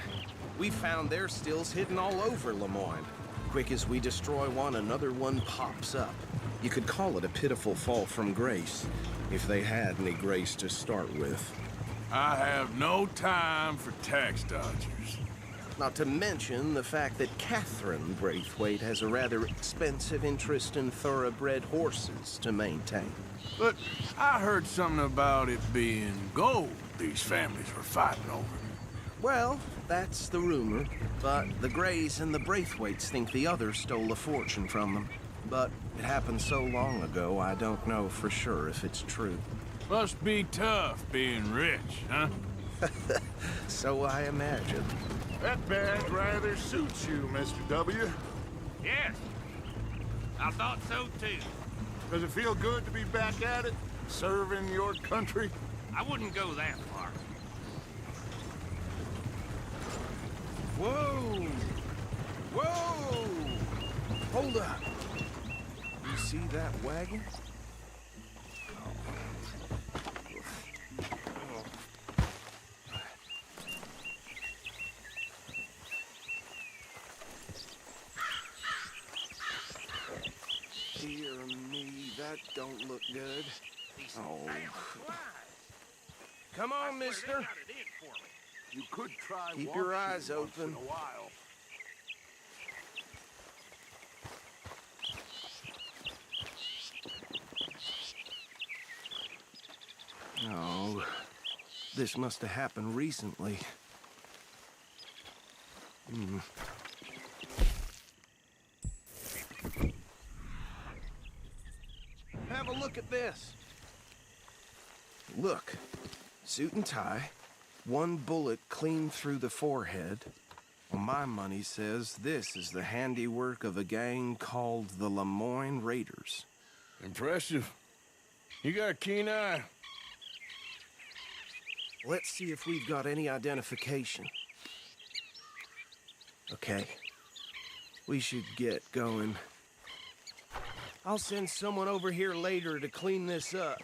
We found their stills hidden all over Lemoyne. Quick as we destroy one, another one pops up. You could call it a pitiful fall from grace, if they had any grace to start with. I have no time for tax dodgers. Not to mention the fact that Catherine Braithwaite has a rather expensive interest in thoroughbred horses to maintain. But I heard something about it being gold these families were fighting over. Well, that's the rumor, but the Grays and the Braithwaites think the others stole a fortune from them. But it happened so long ago, I don't know for sure if it's true. Must be tough being rich, huh? So I imagine. That badge rather suits you, Mr. W. Yes. I thought so too. Does it feel good to be back at it, serving your country? I wouldn't go that far. Whoa! Whoa! Hold up. You see that wagon? Dear me, that don't look good. Oh. Come on, mister. You could try Keep your eyes once in open. a while. No. This must have happened recently. Have a look at this. Look. Suit and tie. One bullet clean through the forehead. Well, my money says this is the handiwork of a gang called the Lemoyne Raiders. Impressive. You got a keen eye. Let's see if we've got any identification. Okay. We should get going. I'll send someone over here later to clean this up.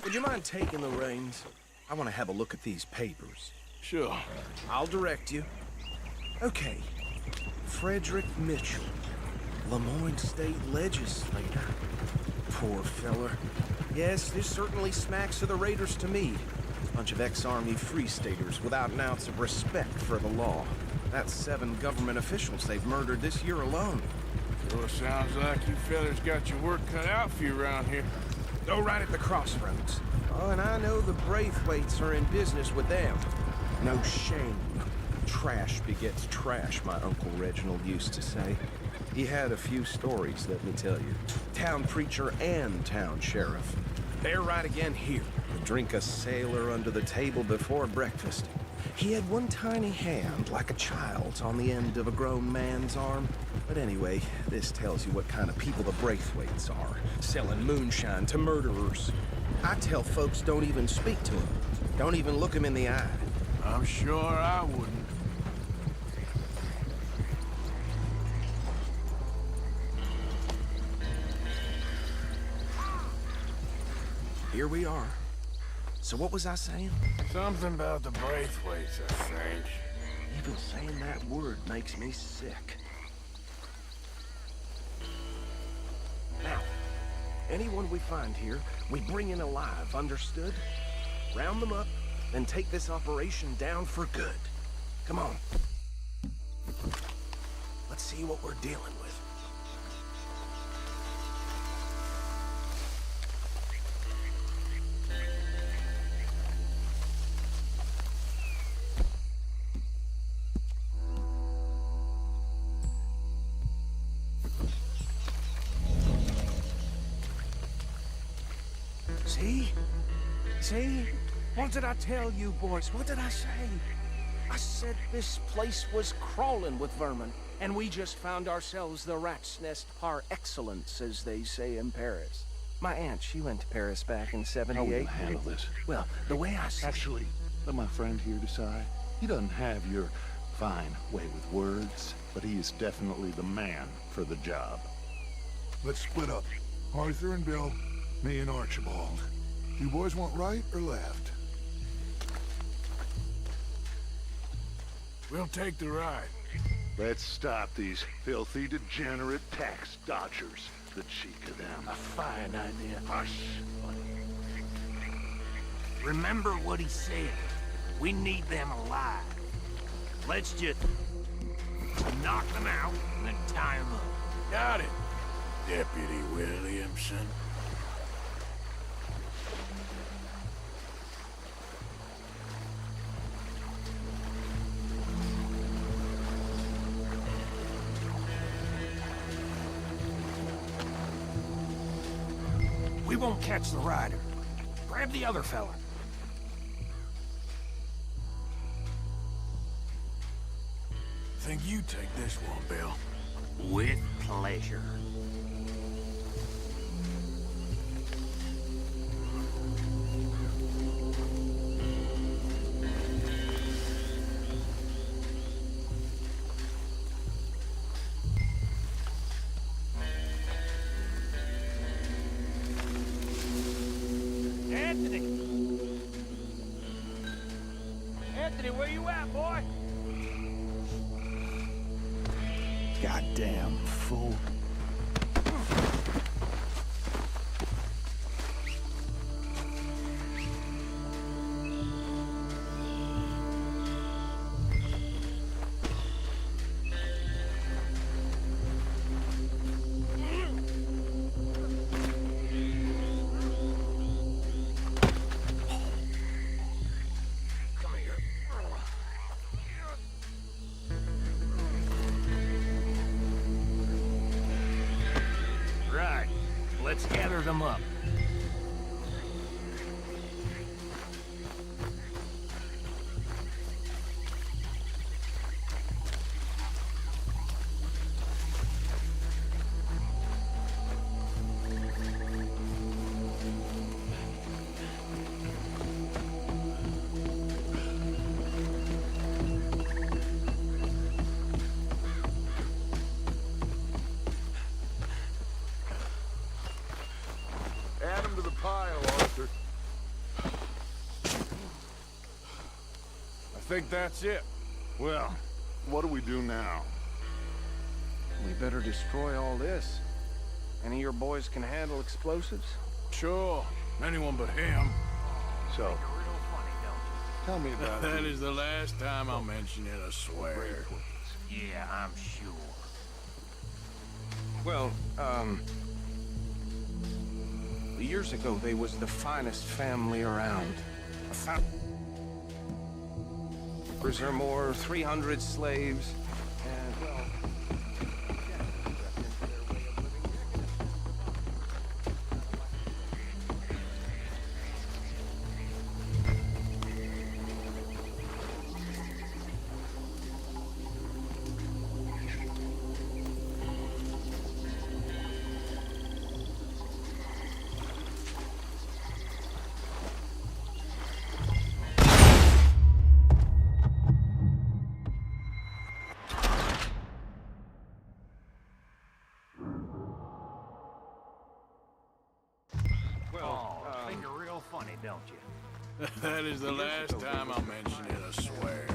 Would you mind taking the reins? I want to have a look at these papers. Sure. I'll direct you. Okay. Frederick Mitchell, Lemoyne State Legislator. Poor feller. Yes, this certainly smacks of the Raiders to me. Bunch of ex-Army Free Staters without an ounce of respect for the law. That's 7 government officials they've murdered this year alone. Sure sounds like you fellas got your work cut out for you around here. Go right at the crossroads. Oh, and I know the Braithwaites are in business with them. No shame. Trash begets trash, my Uncle Reginald used to say. He had a few stories, let me tell you. Town preacher and town sheriff. They're right again here. Drink a sailor under the table before breakfast. He had one tiny hand, like a child's, on the end of a grown man's arm. But anyway, this tells you what kind of people the Braithwaites are, selling moonshine to murderers. I tell folks don't even speak to them. Don't even look them in the eye. I'm sure I wouldn't. Here we are. So what was I saying? Something about the Braithwaites, I think. Even saying that word makes me sick. Now, anyone we find here, we bring in alive, understood? Round them up, and take this operation down for good. Come on. Let's see what we're dealing with. See? What did I tell you, boys? What did I say? I said this place was crawling with vermin, and we just found ourselves the rat's nest par excellence, as they say in Paris. My aunt, she went to Paris back in '78. How are we gonna handle this? Well, the way I see Actually, let my friend here decide. He doesn't have your fine way with words, but he is definitely the man for the job. Let's split up. Arthur and Bill, me and Archibald. You boys want right or left? We'll take the ride. Let's stop these filthy, degenerate tax dodgers. The cheek of them. A fine idea. Hush. Remember what he said. We need them alive. Let's just knock them out and then tie them up. Got it, Deputy Williamson. We won't catch the rider. Grab the other fella. Think you take this one, Bill. With pleasure. Anthony, where you at, boy? Goddamn fool. Let's gather them up. Add them to the pile, Arthur. I think that's it. Well, what do we do now? We better destroy all this. Any of your boys can handle explosives? Sure. Anyone but him. So, tell me about That is the last time I'll mention it, I swear. Yeah, I'm sure. Well, years ago, they was the finest family around. There more 300 slaves, and, well... on it, don't you? That is the last time I'll mention it, I swear.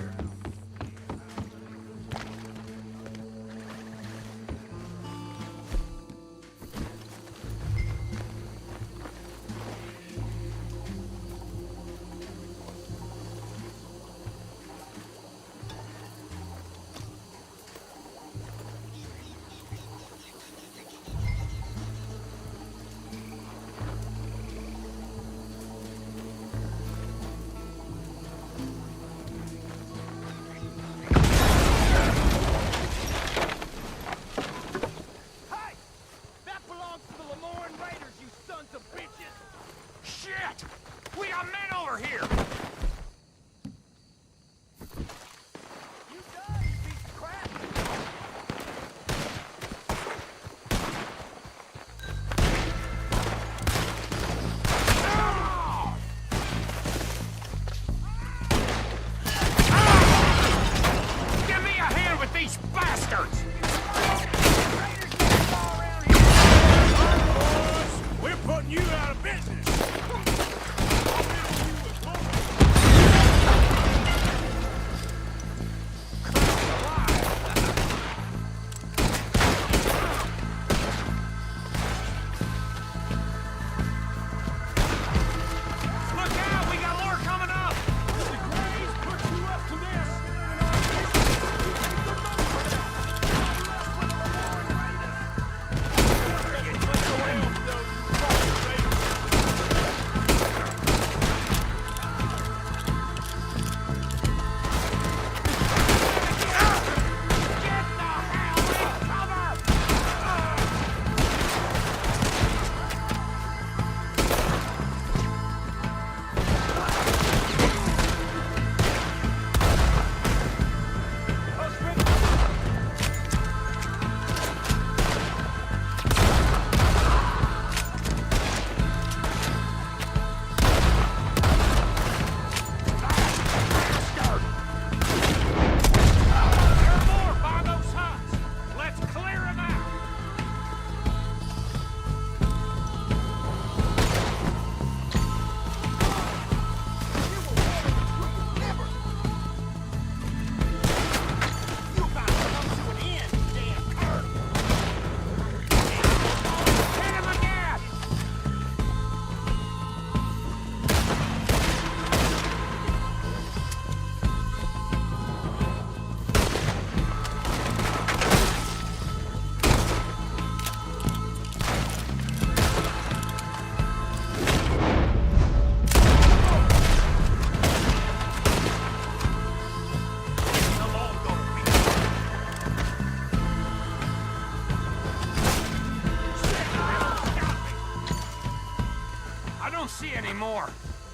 See any more.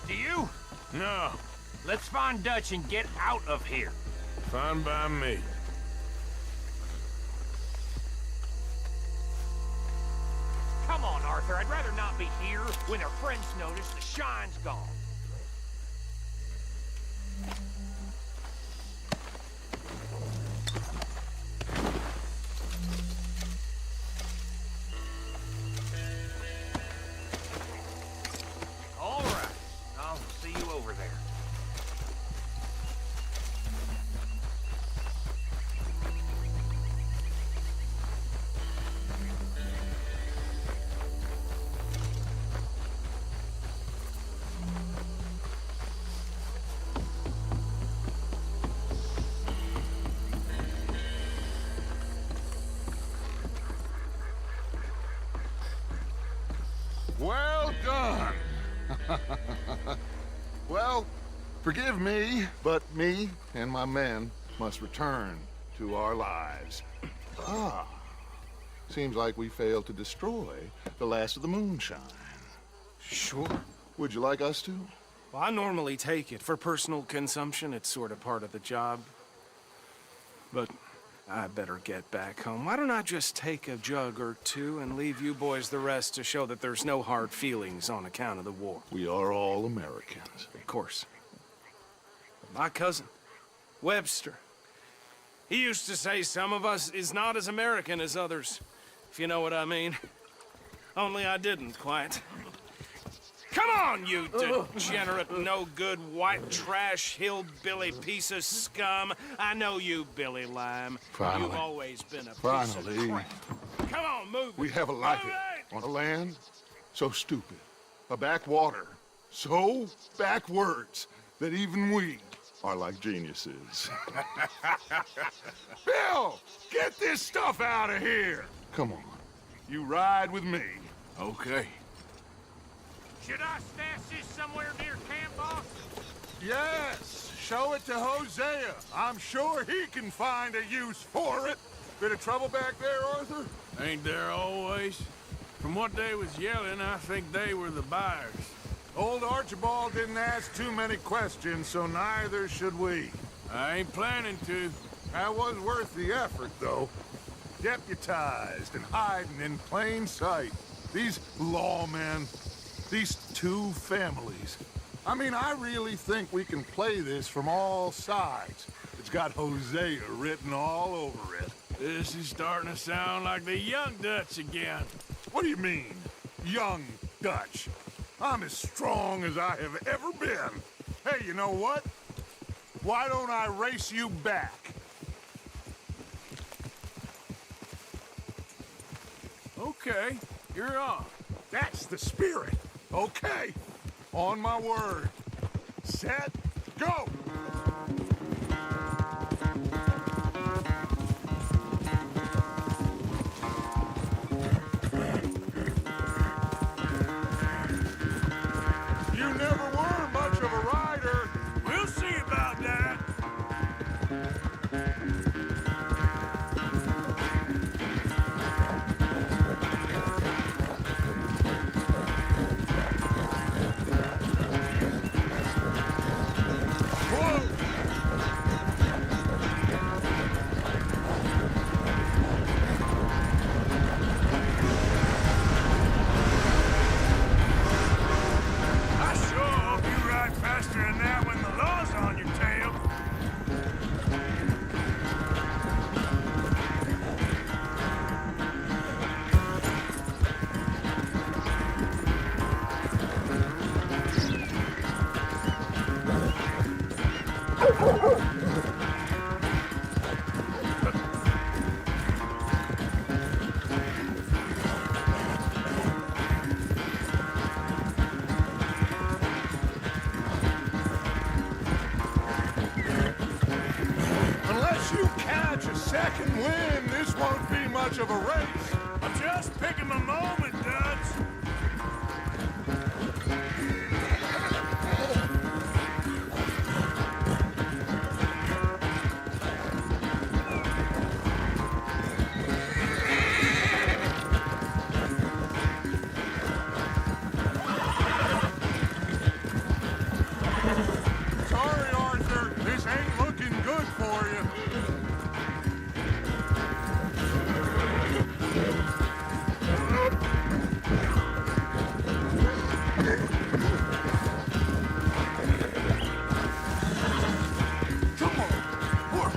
Do you? No. Let's find Dutch and get out of here. Fine by me. Come on, Arthur. I'd rather not be here when their friends notice the shine's gone. All right. I'll see you over there. Well done. Well, forgive me, but me and my men must return to our lives. Ah, seems like we failed to destroy the last of the moonshine. Sure. Would you like us to? Well, I normally take it for personal consumption. It's sort of part of the job. But I better get back home. Why don't I just take a jug or two and leave you boys the rest to show that there's no hard feelings on account of the war? We are all Americans. Of course. My cousin, Webster, he used to say some of us is not as American as others, if you know what I mean. Only I didn't quite. Come on, you degenerate, no-good, white trash, hillbilly piece of scum. I know you, Billy Lime. Finally. You've always been a piece Finally. of crap. Come on, move it. We have a life Move it! on a land so stupid, a backwater so backwards that even we are like geniuses. Bill, get this stuff out of here! Come on, you ride with me. Okay. Should I stash this somewhere near camp, boss? Yes, show it to Hosea. I'm sure he can find a use for it. Bit of trouble back there, Arthur? Ain't there always? From what they was yelling, I think they were the buyers. Old Archibald didn't ask too many questions, so neither should we. I ain't planning to. That was worth the effort, though. Deputized and hiding in plain sight. These lawmen, these two families. I mean, I really think we can play this from all sides. It's got Hosea written all over it. This is starting to sound like the Young Dutch again. What do you mean, young Dutch? I'm as strong as I have ever been. Hey, you know what? Why don't I race you back? Okay, you're on. That's the spirit. Okay, on my word. Set, go! You never were much of a rider. We'll see about that. I sure hope you ride faster than that when the law's on your tail. Unless you catch a second wind, this won't be much of a race. I'm just picking my moment, Dutch. Sorry, Arthur, this ain't looking good for you. Come on, work.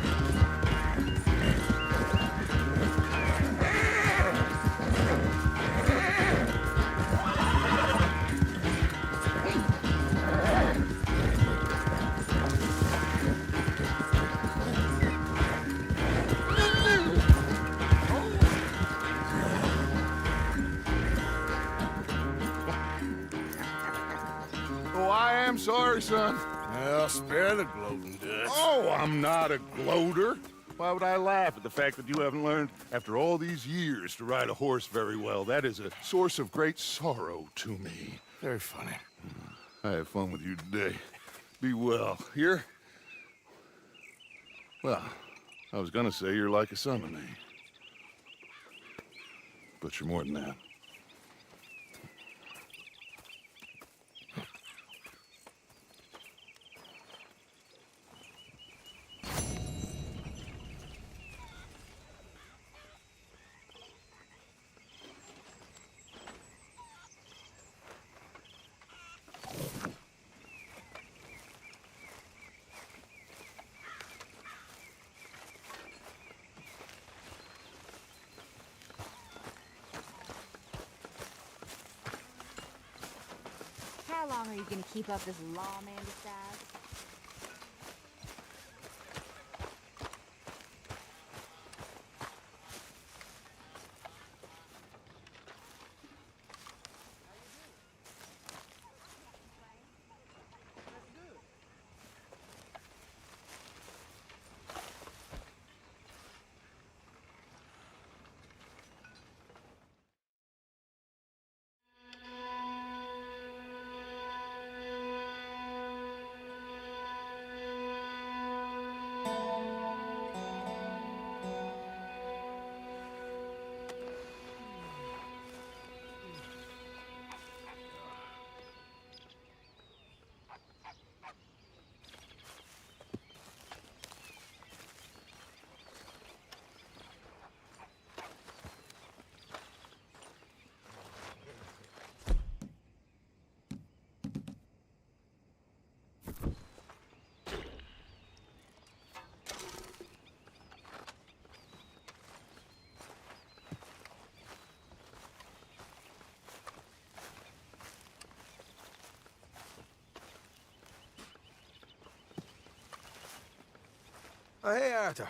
Oh, I am sorry, son. Well, spare the gloating, Dutch. Oh, I'm not a gloater. Why would I laugh at the fact that you haven't learned, after all these years, to ride a horse very well? That is a source of great sorrow to me. Very funny. I had fun with you today. Be well. Here? Well, I was gonna say you're like a son to me. But you're more than that. long are you gonna keep up this lawman disguise? Oh, hey, Arthur.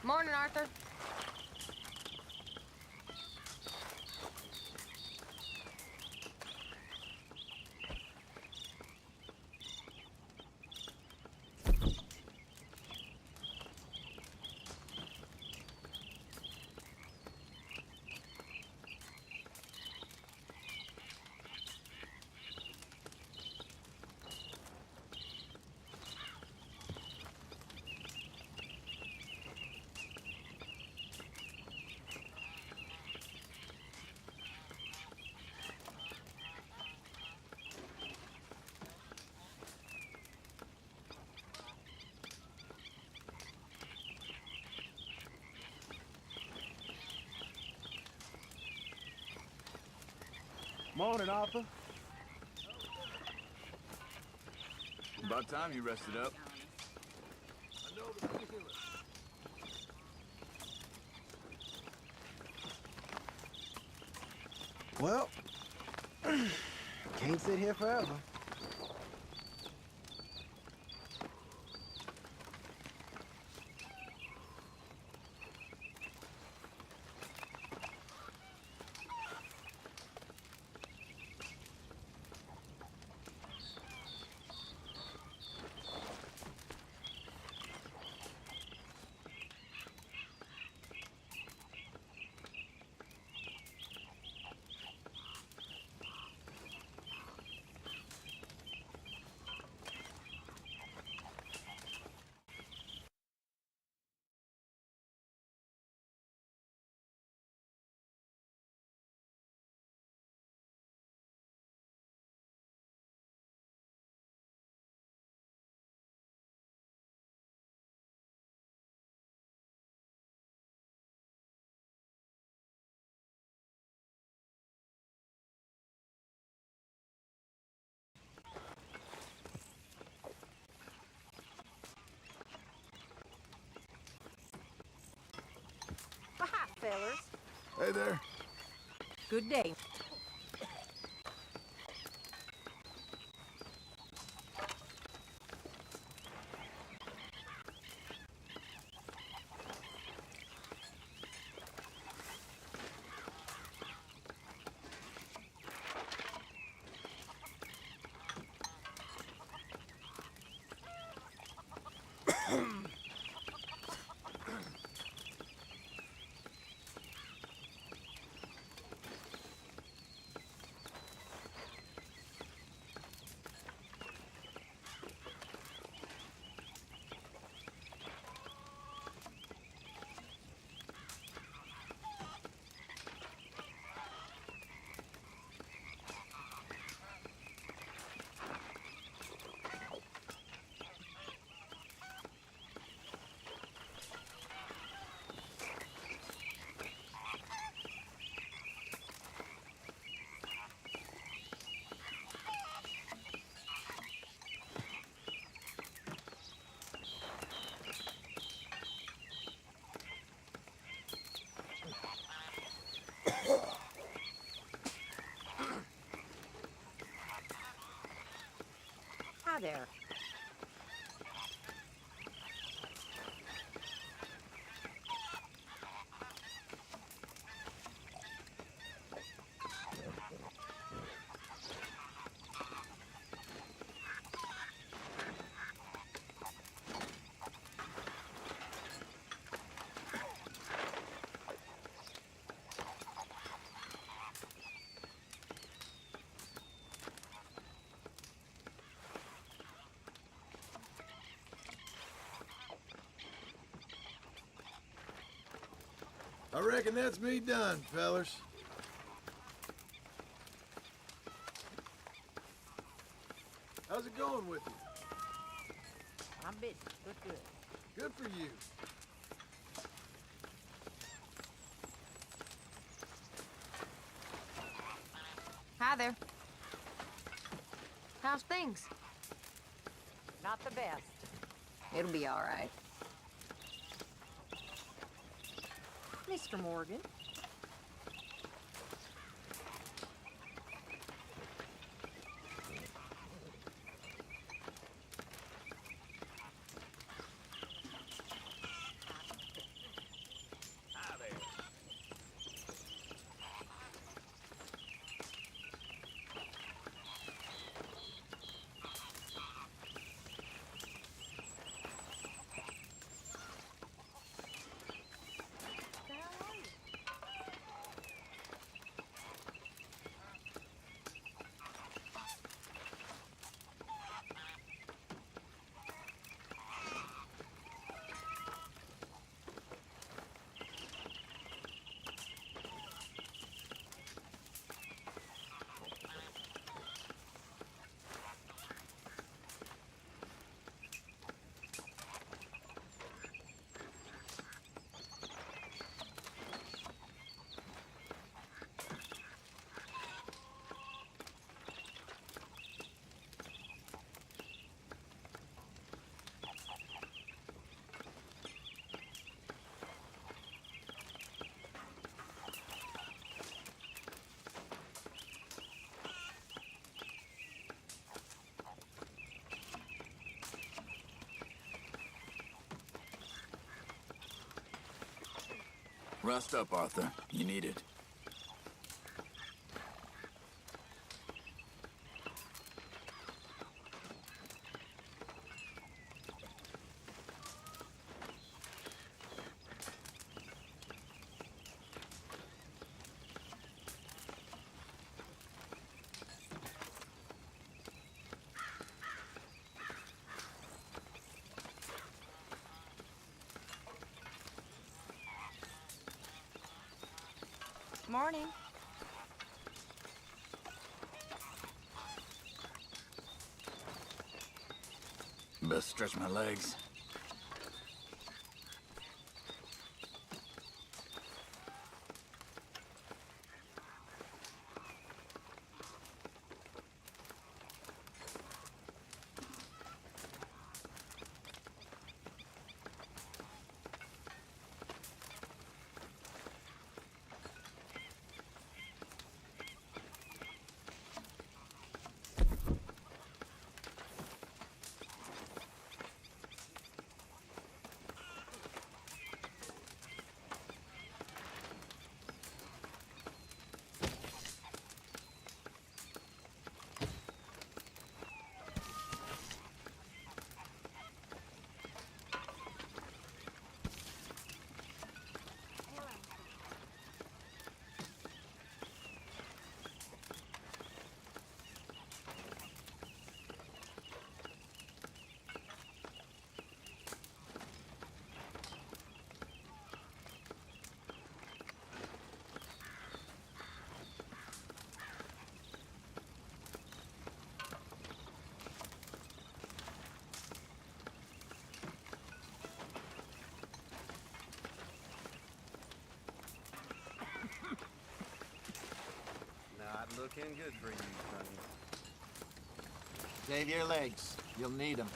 Morning, Arthur. Morning, Arthur. About time you rested up. Well, can't sit here forever. Hi, fellas. Hey there. Good day. there. I reckon that's me done, fellers. How's it going with you? I'm busy. Good. Good for you. Hi there. How's things? Not the best. It'll be all right. Mr. Morgan. Hi there. Rest up, Arthur. You need it. Morning. Best stretch my legs. Not looking good for you, Sonny. Save your legs. You'll need them.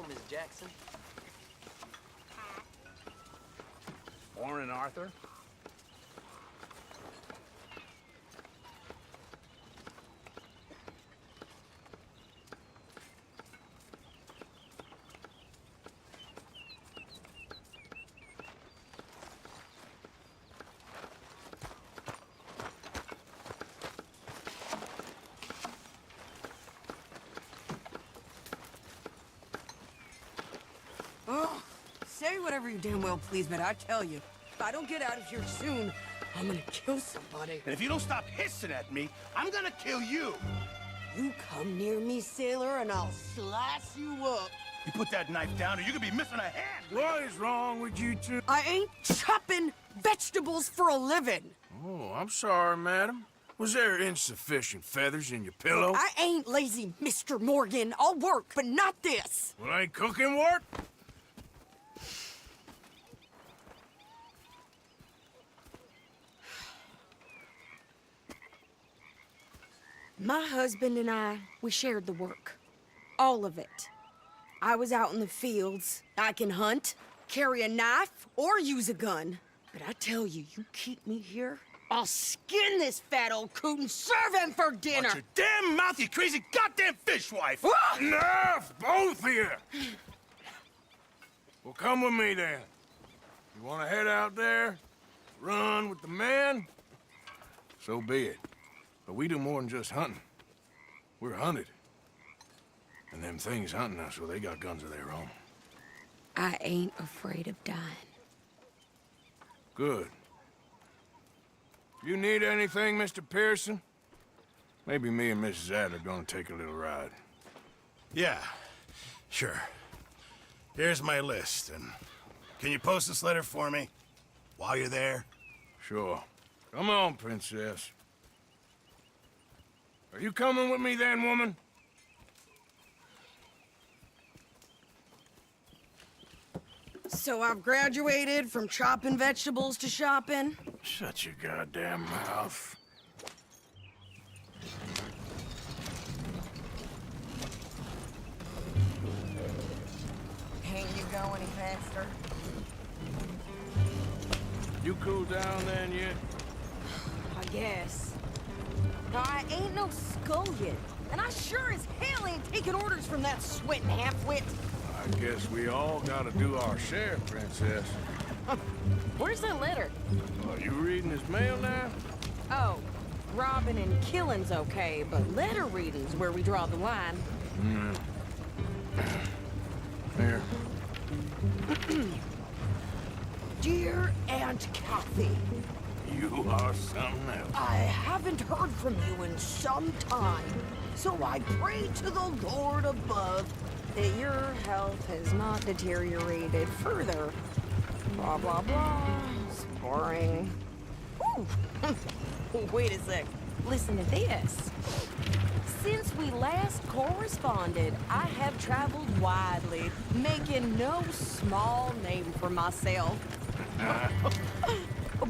Miss Jackson. Warren Arthur? Oh, say whatever you damn well please, but I tell you, if I don't get out of here soon, I'm gonna kill somebody. And if you don't stop hissing at me, I'm gonna kill you. You come near me, sailor, and I'll slice you up. You put that knife down or you could be missing a hand. What is wrong with you two? I ain't chopping vegetables for a living. Oh, I'm sorry, madam. Was there insufficient feathers in your pillow? I ain't lazy, Mr. Morgan. I'll work, but not this. Well, ain't cooking work? My husband and I, we shared the work. All of it. I was out in the fields. I can hunt, carry a knife, or use a gun. But I tell you, you keep me here, I'll skin this fat old coot and serve him for dinner. Watch your damn mouth, you crazy goddamn fishwife! Enough, both of you! Well, come with me then. You want to head out there, run with the men? So be it. But we do more than just hunting. We're hunted. And them things hunting us, well, they got guns of their own. I ain't afraid of dying. Good. You need anything, Mr. Pearson? Maybe me and Mrs. Adler gonna take a little ride. Yeah, sure. Here's my list, and can you post this letter for me while you're there? Sure. Come on, Princess. Are you coming with me then, woman? So I've graduated from chopping vegetables to shopping? Shut your goddamn mouth. Can't you go any faster? You cool down then yet? I guess. Now, I ain't no scullion, and I sure as hell ain't taking orders from that sweating half-wit. I guess we all gotta do our share, Princess. Where's that letter? Are you reading his mail now? Oh, robbing and killing's okay, but letter reading's where we draw the line. Here. Dear Aunt Kathy, You are something else. I haven't heard from you in some time, so I pray to the Lord above that your health has not deteriorated further. Blah, blah, blah. It's boring. Ooh. Wait a sec. Listen to this. Since we last corresponded, I have traveled widely, making no small name for myself.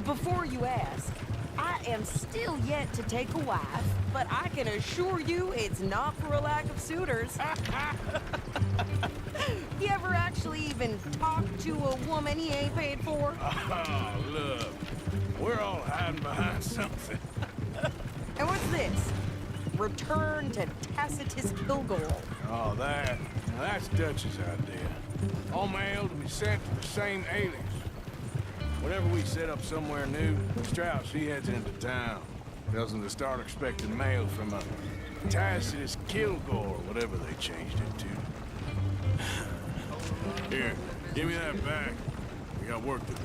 Before you ask, I am still yet to take a wife, but I can assure you it's not for a lack of suitors. You ever actually even talk to a woman he ain't paid for? Oh, look. We're all hiding behind something. And what's this? Return to Tacitus Kilgore. Oh, that's Dutch's idea. All mail to be sent to the same alias. Whenever we set up somewhere new, Strauss, he heads into town. Tells them to start expecting mail from a Tacitus Kilgore, whatever they changed it to. Here, give me that back. We got work to do.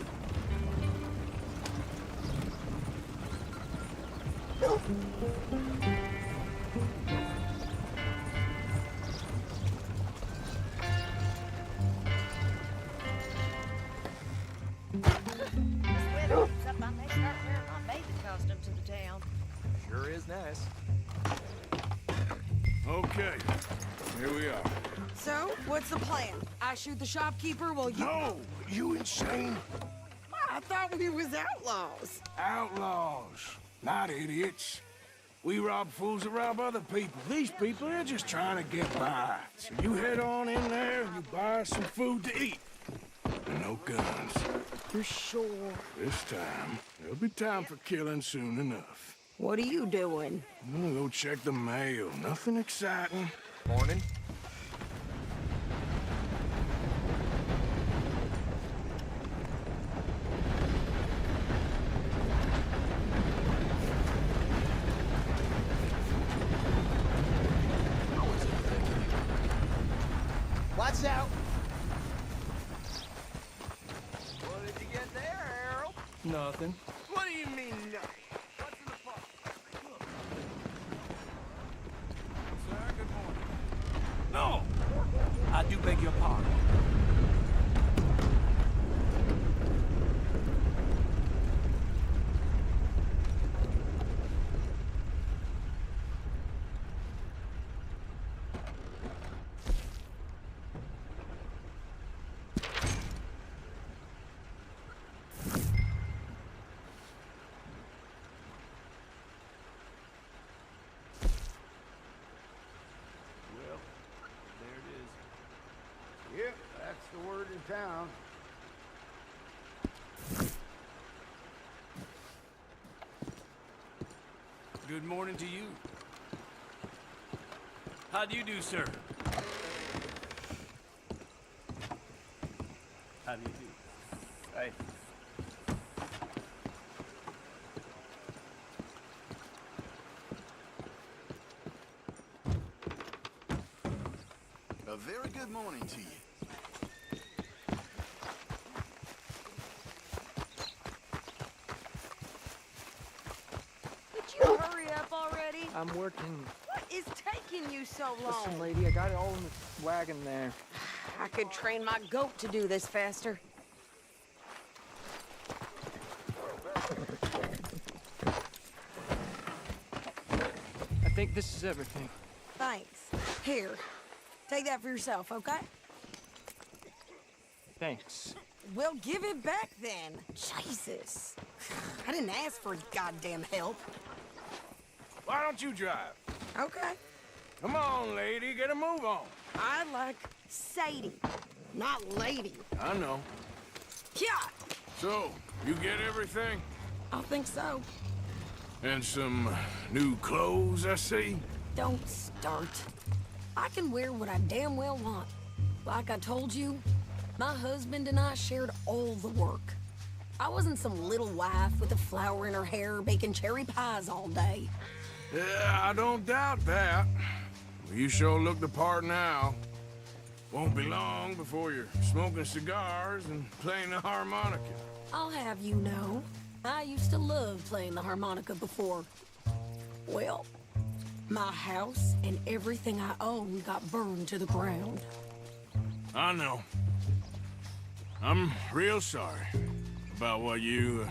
Except I may start wearing my bathing costume to the town. Sure is nice. Okay, here we are. So, what's the plan? I shoot the shopkeeper while you... No! You insane? I thought we was outlaws. Outlaws, not idiots. We rob fools that rob other people. These people, they're just trying to get by. So you head on in there and you buy some food to eat. And no guns. You're sure? This time, there'll be time for killing soon enough. What are you doing? I'm gonna go check the mail. Nothing exciting. Morning. Watch out! What did you get there, Harold? Nothing. What do you mean, nothing? What's in the pot? Sir, good morning. No! I do beg your pardon. Well, there it is. Yep, that's the word in town. Good morning to you. How do you do, sir? How do you do? Hey. A very good morning to you. Could you hurry up already? I'm working. What is taking you so long? Listen, lady, I got it all in the wagon there. I could train my goat to do this faster. I think this is everything. Thanks. Here, take that for yourself, okay? Thanks. Well, give it back then. Jesus. I didn't ask for goddamn help. Why don't you drive? Okay. Come on, lady, get a move on. I like Sadie, not lady. I know. Yeah, So, you get everything? I think so. And some new clothes, I see? Don't start. I can wear what I damn well want. Like I told you, my husband and I shared all the work. I wasn't some little wife with a flower in her hair baking cherry pies all day. Yeah, I don't doubt that. Well, you sure look the part now. Won't be long before you're smoking cigars and playing the harmonica. I'll have you know, I used to love playing the harmonica before. Well, my house and everything I own got burned to the ground. I know. I'm real sorry about what you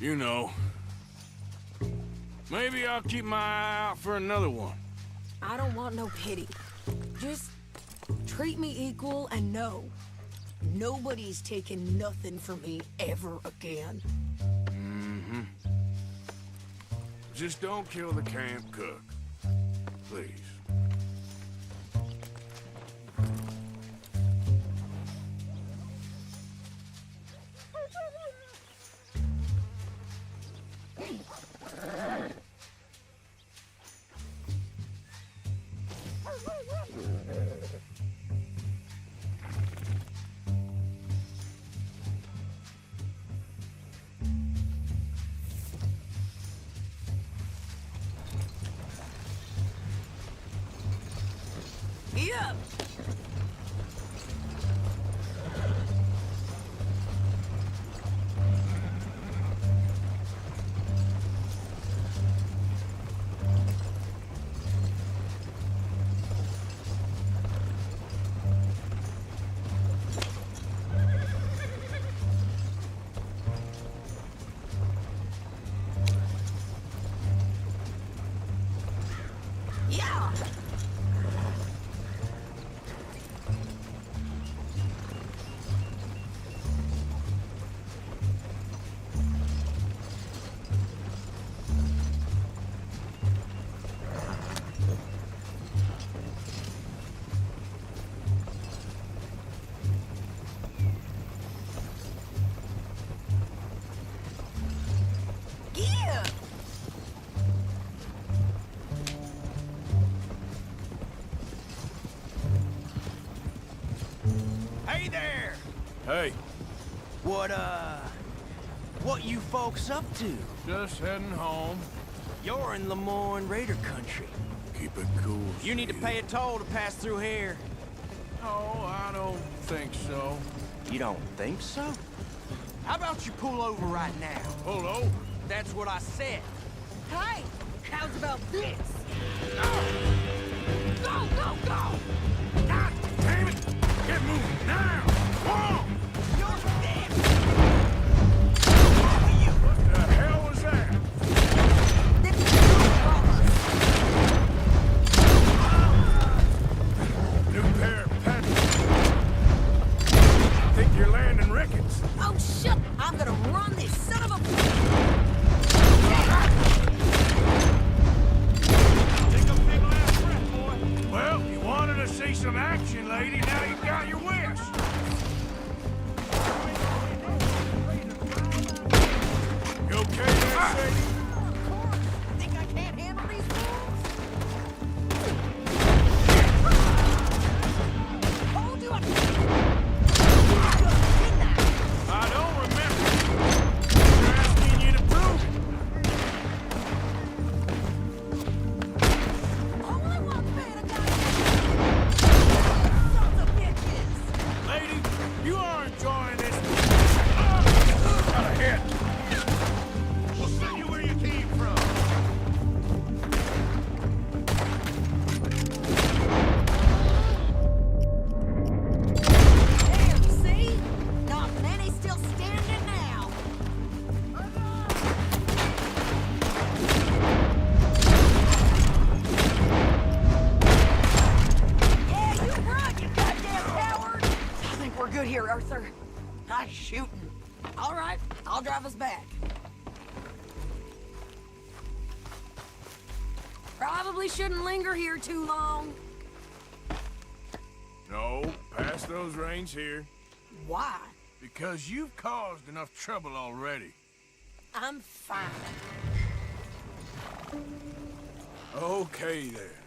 know. Maybe I'll keep my eye out for another one. I don't want no pity. Just treat me equal and know nobody's taking nothing from me ever again. Mm-hmm. Just don't kill the camp cook. Please. Yeah. What you folks up to? Just heading home. You're in Lemoyne Raider country. Keep it cool. You need to pay a toll to pass through here. No, I don't think so. You don't think so? How about you pull over right now? Pull over? That's what I said. Hey, how's about this? Go, go, go! God damn it! Get moving now! Whoa! You're dead! What the hell was that? This is New pair of pants. Think you're landing Ricketts? Oh, shit! I'm gonna run this son of a... Take a big last breath, boy. Well, you wanted to see some action, lady. Now you got your wish. You okay there, Sadie? Think I can't handle these fools? Hold you up! I don't remember. They're asking you to prove it. Only one man I got. Sons of bitches! Lady, you are enjoying this. Got a hit. We'll send you where you came from. There, see? Not many still standing now. Yeah, you run, you goddamn coward! I think we're good here, Arthur. Nice shooting. All right, I'll drive us back. Probably shouldn't linger here too long. No, pass those reins here. Why? Because you've caused enough trouble already. I'm fine. Okay, there.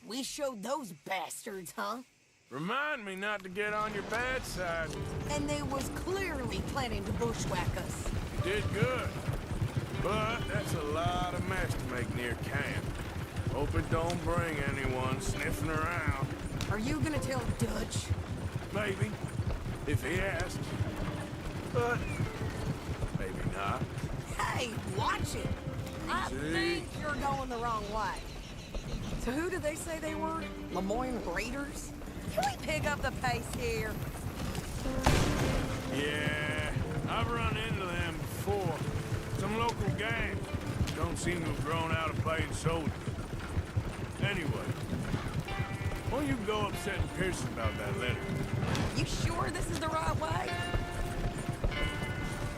We showed those bastards, huh? Remind me not to get on your bad side. And they was clearly planning to bushwhack us. You did good. But that's a lot of mess to make near camp. Hope it don't bring anyone sniffing around. Are you gonna tell Dutch? Maybe, if he asks. But maybe not. Hey, watch it! I See? think you're going the wrong way. So who did they say they were? Lemoyne Raiders? Can we pick up the pace here? Yeah, I've run into them before. Some local gang. Don't seem to have grown out of playing soldiers. Anyway, why don't you go upsetting Pearson about that letter? You sure this is the right way?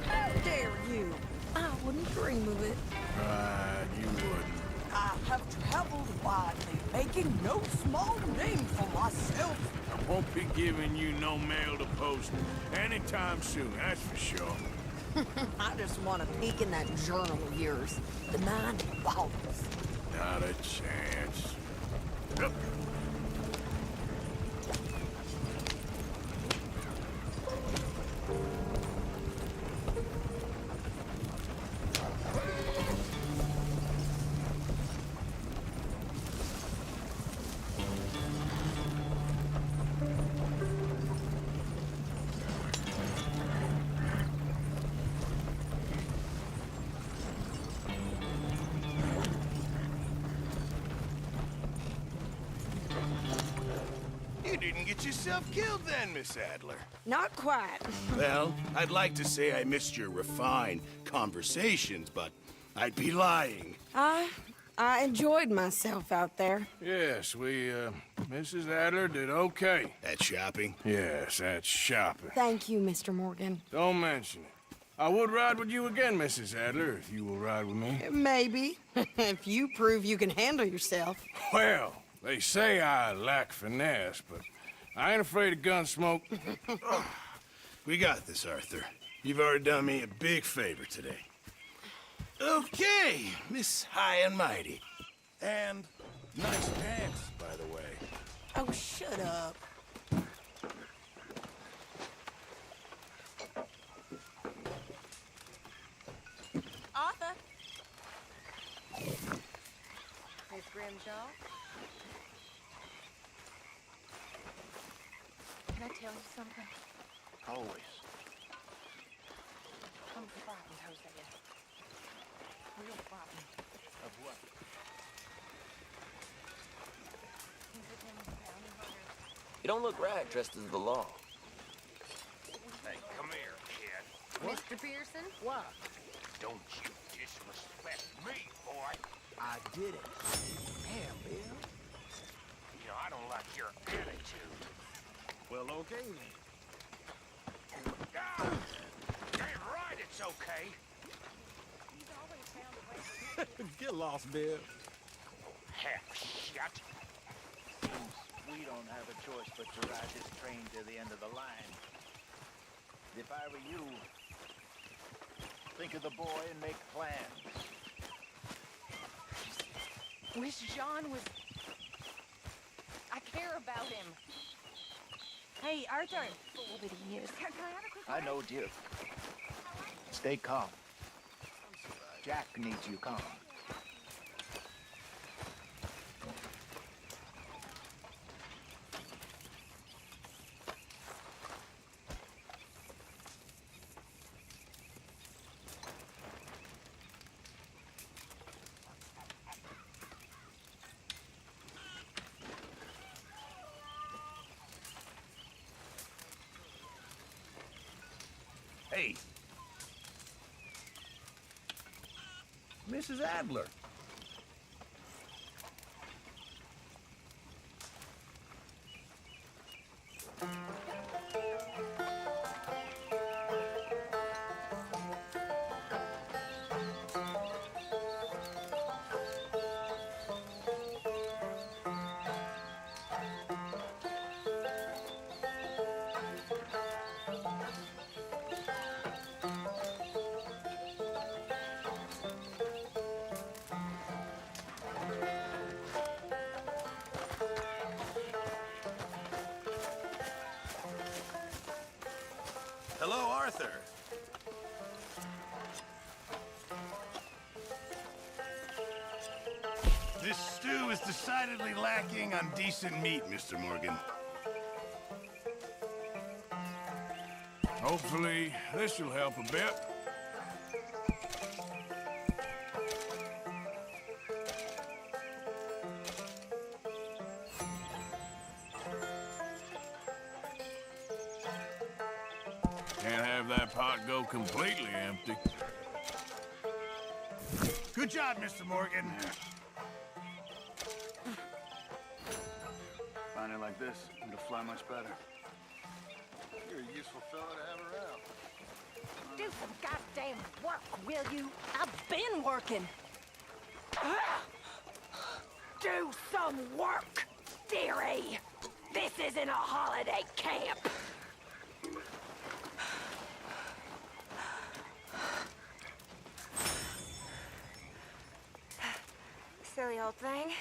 How dare you? I wouldn't dream of it. Right, you wouldn't. I have traveled widely, making no small name for myself. I won't be giving you no mail to post anytime soon, that's for sure. I just want to peek in that journal of yours. The 9 volumes. Not a chance. Yep. You didn't get yourself killed then, Miss Adler. Not quite. Well, I'd like to say I missed your refined conversations, but I'd be lying. I enjoyed myself out there. Yes, Mrs. Adler did okay. That shopping? Yes, that's shopping. Thank you, Mr. Morgan. Don't mention it. I would ride with you again, Mrs. Adler, if you will ride with me. Maybe. If you prove you can handle yourself. Well, they say I lack finesse, but I ain't afraid of gun smoke. We got this, Arthur. You've already done me a big favor today. Okay, Miss High and Mighty. And nice pants, by the way. Oh, shut up. rims, y'all. Can I tell you something? Always. I'm frightened, Hosea. Real frightened. Of what? He's a damn bounty hunter. You don't look right dressed as the law. Hey, come here, kid. Mr. Pearson? What? Don't you disrespect me, boy. I did it. Damn, Bill. You know, I don't like your attitude. Well, okay then. Ah! Damn right it's okay. He's always found a way to Get lost, Bill. Half shut. Seems we don't have a choice but to ride this train to the end of the line. If I were you, think of the boy and make plans. Wish John was... I care about him. Hey, Arthur. Fool that he is. Can I have a quick I know, dear. Stay calm. Jack needs you calm. Hey. Mrs. Adler. Hello, Arthur. This stew is decidedly lacking on decent meat, Mr. Morgan. Hopefully, this will help a bit. Can't have that pot go completely empty. Good job, Mr. Morgan. Finding like this, it'll fly much better. You're a useful fella to have around. Do some goddamn work, will you? I've been working. Do some work, dearie. This isn't a holiday camp. Silly old thing.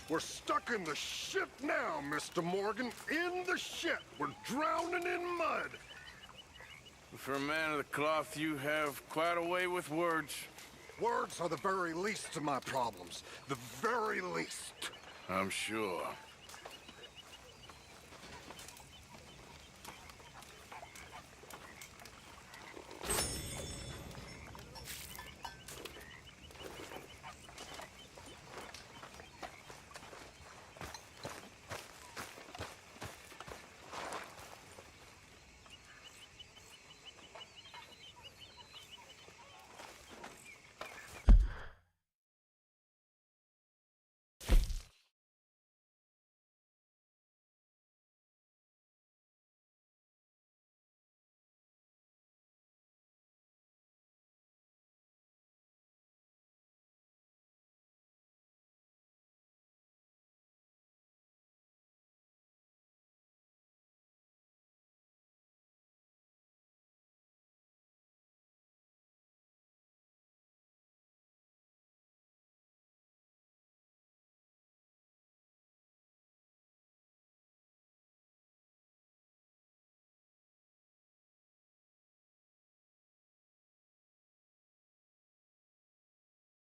We're stuck in the shit now, Mr. Morgan. In the shit. We're drowning in mud. For a man of the cloth, you have quite a way with words. Words are the very least of my problems. The very least. I'm sure.